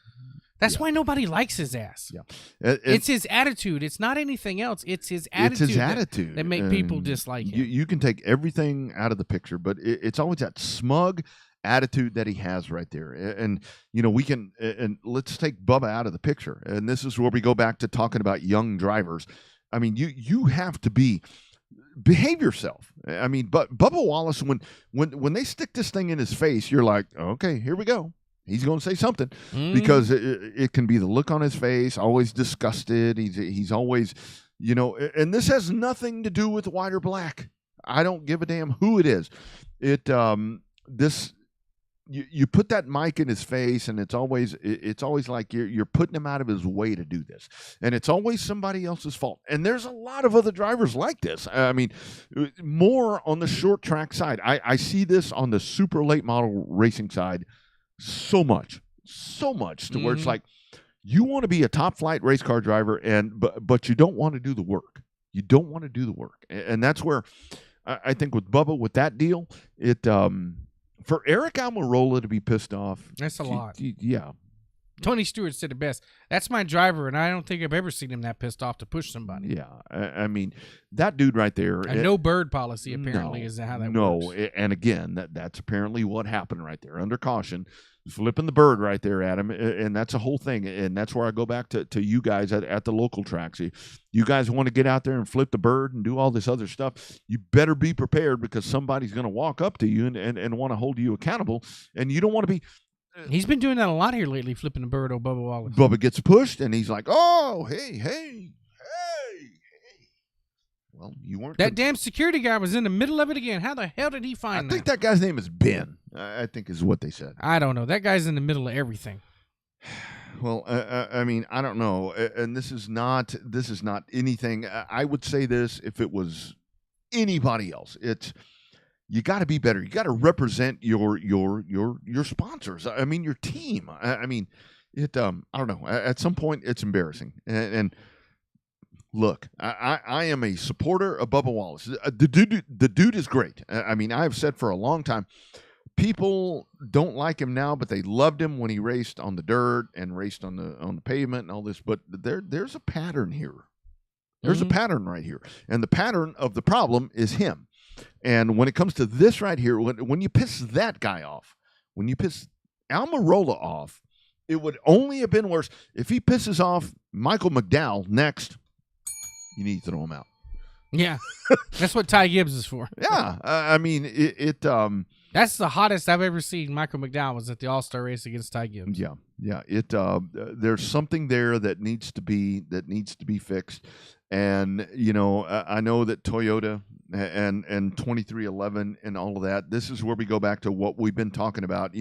B: That's why nobody likes his ass.
C: Yeah.
B: It's his attitude. It's not anything else. It's his attitude. That make people dislike him.
C: You can take everything out of the picture, but it's always that smug attitude that he has right there. And we can, and let's take Bubba out of the picture. And this is where we go back to talking about young drivers. I mean, you have to behave yourself. I mean, but Bubba Wallace, when they stick this thing in his face, you're like, okay, here we go. He's going to say something because it can be the look on his face, always disgusted. He's always, and this has nothing to do with white or black. I don't give a damn who it is. You put that mic in his face, and it's always like you're putting him out of his way to do this, and it's always somebody else's fault. And there's a lot of other drivers like this. I mean, more on the short track side. I see this on the super late model racing side so much. so much to where it's like you want to be a top flight race car driver, but you don't want to do the work. You don't want to do the work, and that's where I think with Bubba with that deal, it for Eric Almirola to be pissed off.
B: That's a lot.
C: Yeah.
B: Tony Stewart said it best. That's my driver, and I don't think I've ever seen him that pissed off to push somebody.
C: Yeah, I mean, that dude right there.
B: A no bird policy, apparently, is how that works.
C: No, and again, that's apparently what happened right there. Under caution, flipping the bird right there at him, and that's a whole thing. And that's where I go back to you guys at the local tracks. You guys want to get out there and flip the bird and do all this other stuff, you better be prepared because somebody's going to walk up to you and want to hold you accountable, and you don't want to be.
B: He's been doing that a lot here lately, flipping the bird on Bubba Wallace.
C: Bubba gets pushed, and he's like, oh, hey. Well, you weren't.
B: That damn security guy was in the middle of it again. How the hell did he find that?
C: I think that guy's name is Ben, I think is what they said.
B: I don't know. That guy's in the middle of everything.
C: Well, I mean, I don't know. And this is not anything. I would say this if it was anybody else. You got to be better. You got to represent your sponsors. I mean, your team. I mean, I don't know. At some point, it's embarrassing. And look, I am a supporter of Bubba Wallace. The dude is great. I mean, I have said for a long time, people don't like him now, but they loved him when he raced on the dirt and raced on the pavement and all this. But there's a pattern here. There's a pattern right here, and the pattern of the problem is him. And when it comes to this right here, when you piss that guy off, when you piss Almirola off, it would only have been worse if he pisses off Michael McDowell next. You need to throw him out.
B: Yeah, that's what Ty Gibbs is for.
C: Yeah, I mean
B: that's the hottest I've ever seen. Michael McDowell was at the All-Star race against Ty Gibbs.
C: Yeah. There's something there that needs to be fixed, and I know that Toyota and 2311 and all of that. This is where we go back to what we've been talking about.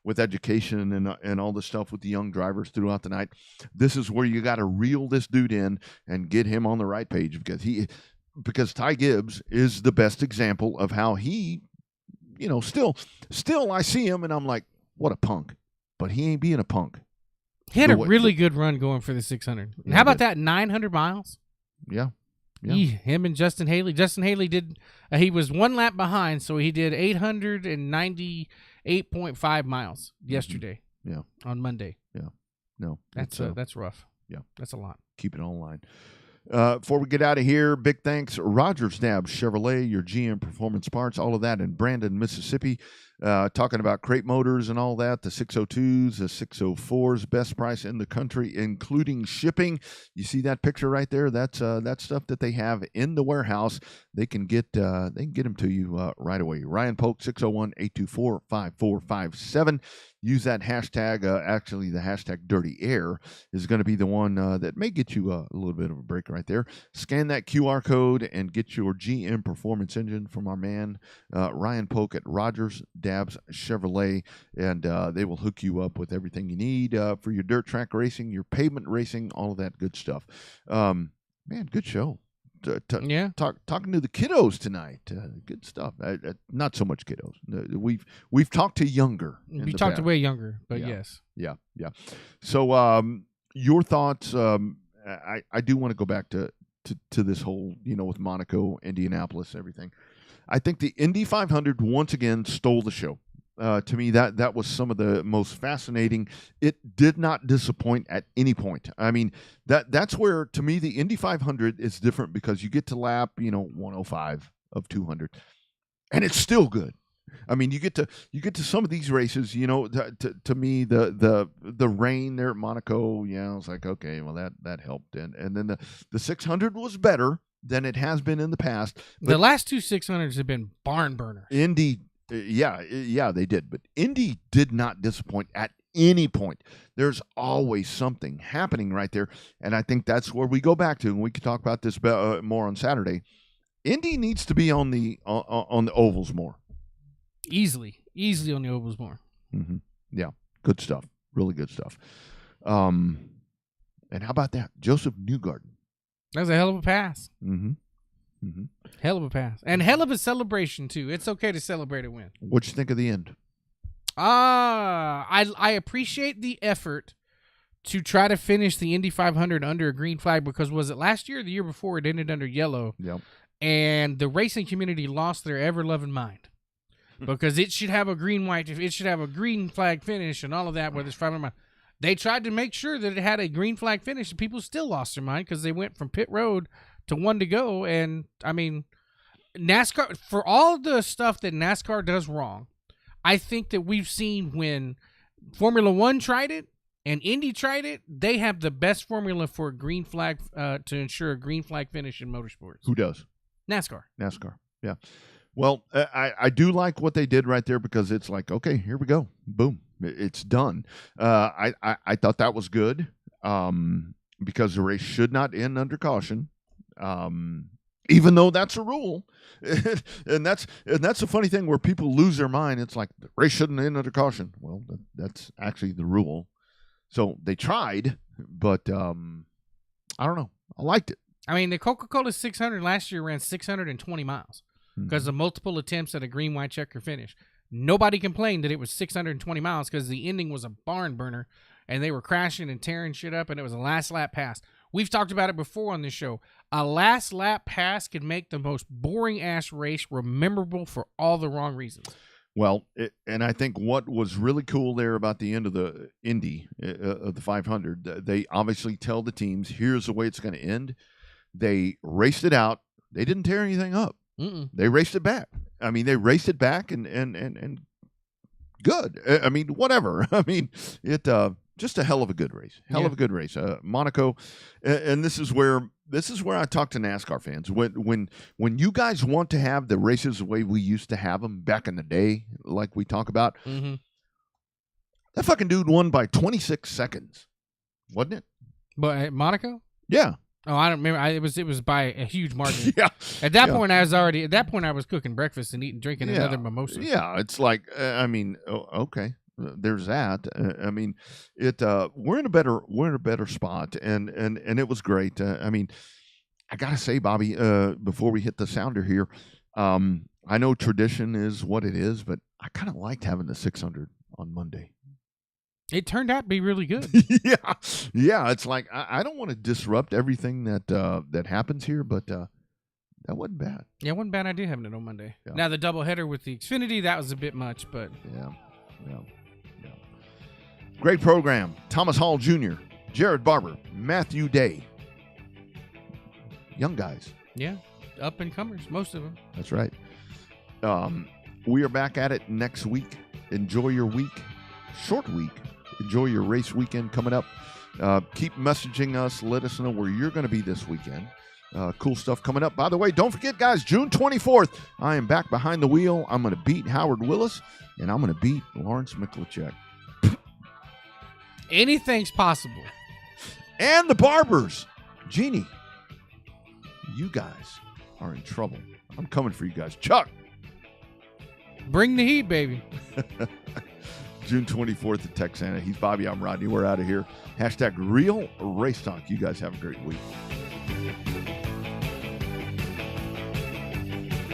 C: With education and all the stuff with the young drivers throughout the night. This is where you got to reel this dude in and get him on the right page because Ty Gibbs is the best example of how he. Still I see him and I'm like, what a punk. But he ain't being a punk.
B: He had a really good run going for the 600. Yeah, how about that 900 miles?
C: Yeah.
B: Him and Justin Haley. Justin Haley did, he was one lap behind, so he did 898.5 miles yesterday.
C: Yeah.
B: On Monday.
C: Yeah. No.
B: That's rough.
C: Yeah.
B: That's a lot.
C: Keep it online. Before we get out of here, big thanks, Rogers Dabbs Chevrolet, your GM Performance Parts, all of that in Brandon, Mississippi. Talking about crate motors and all that, the 602s, the 604s, best price in the country, including shipping. You see that picture right there? That's stuff that they have in the warehouse. They can get them to you right away. Ryan Polk, 601-824-5457. Use that hashtag. Actually, the hashtag Dirty Air is going to be the one that may get you a little bit of a break right there. Scan that QR code and get your GM Performance engine from our man Ryan Polk at Rogers Dabbs Chevrolet, and they will hook you up with everything you need for your dirt track racing, your pavement racing, all of that good stuff. Man, good show. Talking to the kiddos tonight. Good stuff. Not so much kiddos. We've talked to younger.
B: We talked to way younger, but yes.
C: Yeah. So your thoughts? I do want to go back to this whole with Monaco, Indianapolis, everything. I think the Indy 500 once again stole the show. To me, that was some of the most fascinating. It did not disappoint at any point. I mean, that's where, to me, the Indy 500 is different because you get to lap, 105 of 200, and it's still good. I mean, you get to some of these races, to me, the rain there at Monaco, I was like, okay, well, that helped. And then the 600 was better than it has been in the past.
B: The last two 600s have been barn burners.
C: Indy, yeah, they did. But Indy did not disappoint at any point. There's always something happening right there. And I think that's where we go back to, and we can talk about this more on Saturday. Indy needs to be on the ovals more.
B: Easily on the ovals more.
C: Mm-hmm. Yeah, good stuff. Really good stuff. And how about that? Joseph Newgarden.
B: That was a hell of a pass.
C: Mm-hmm. Mm-hmm.
B: Hell of a pass. And hell of a celebration, too. It's okay to celebrate a win.
C: What'd you think of the end?
B: I appreciate the effort to try to finish the Indy 500 under a green flag, because was it last year or the year before it ended under yellow?
C: Yep.
B: And the racing community lost their ever-loving mind because it should have a green flag finish and all of that, whether it's 500 miles. They tried to make sure that it had a green flag finish, and people still lost their mind because they went from pit road to 1 to go. And, I mean, NASCAR, for all the stuff that NASCAR does wrong, I think that we've seen when Formula One tried it and Indy tried it, they have the best formula for a green flag to ensure a green flag finish in motorsports.
C: Who does?
B: NASCAR.
C: Yeah. Well, I do like what they did right there, because it's like, okay, here we go. Boom. It's done. I thought that was good, because the race should not end under caution, even though that's a rule. and that's the funny thing where people lose their mind. It's like the race shouldn't end under caution. Well, that's actually the rule. So they tried, but I don't know. I liked it.
B: I mean, the Coca-Cola 600 last year ran 620 miles because of multiple attempts at a green, white, checker finish. Nobody complained that it was 620 miles because the ending was a barn burner, and they were crashing and tearing shit up, and it was a last lap pass. We've talked about it before on this show. A last lap pass can make the most boring-ass race memorable for all the wrong reasons.
C: Well, and I think what was really cool there about the end of the Indy, of the 500, they obviously tell the teams, here's the way it's going to end. They raced it out. They didn't tear anything up. They raced it back. I mean, they raced it back and good. I mean, whatever. I mean, it just a hell of a good race. Hell of a good race. Monaco, and this is where I talk to NASCAR fans. When you guys want to have the races the way we used to have them back in the day, like we talk about, that fucking dude won by 26 seconds, wasn't it?
B: But at Monaco?
C: Yeah.
B: Oh, I don't remember. It was by a huge margin.
C: Yeah.
B: At that point, I was cooking breakfast and drinking another mimosa.
C: Yeah, it's like, I mean, okay, there's that. I mean, we're in a better spot, and it was great. I mean, I gotta say, Bobby, before we hit the sounder here, I know tradition is what it is, but I kind of liked having the 600 on Monday.
B: It turned out to be really good.
C: Yeah. It's like I don't want to disrupt everything that happens here, but that wasn't bad.
B: Yeah, it wasn't a bad idea having it on Monday.
C: Yeah.
B: Now the doubleheader with the Xfinity, that was a bit much, but
C: yeah. Great program. Thomas Hall Jr., Jared Barber, Matthew Day, young guys.
B: Yeah, up and comers, most of them.
C: That's right. We are back at it next week. Enjoy your week, short week. Enjoy your race weekend coming up. Keep messaging us. Let us know where you're going to be this weekend. Cool stuff coming up. By the way, don't forget, guys, June 24th, I am back behind the wheel. I'm going to beat Howard Willis, and I'm going to beat Lawrence McLachek.
B: Anything's possible.
C: And the Barbers. Jeannie, you guys are in trouble. I'm coming for you guys. Chuck.
B: Bring the heat, baby.
C: June 24th at Texana. He's Bobby. I'm Rodney. We're out of here. #Real Race Talk. You guys have a great week.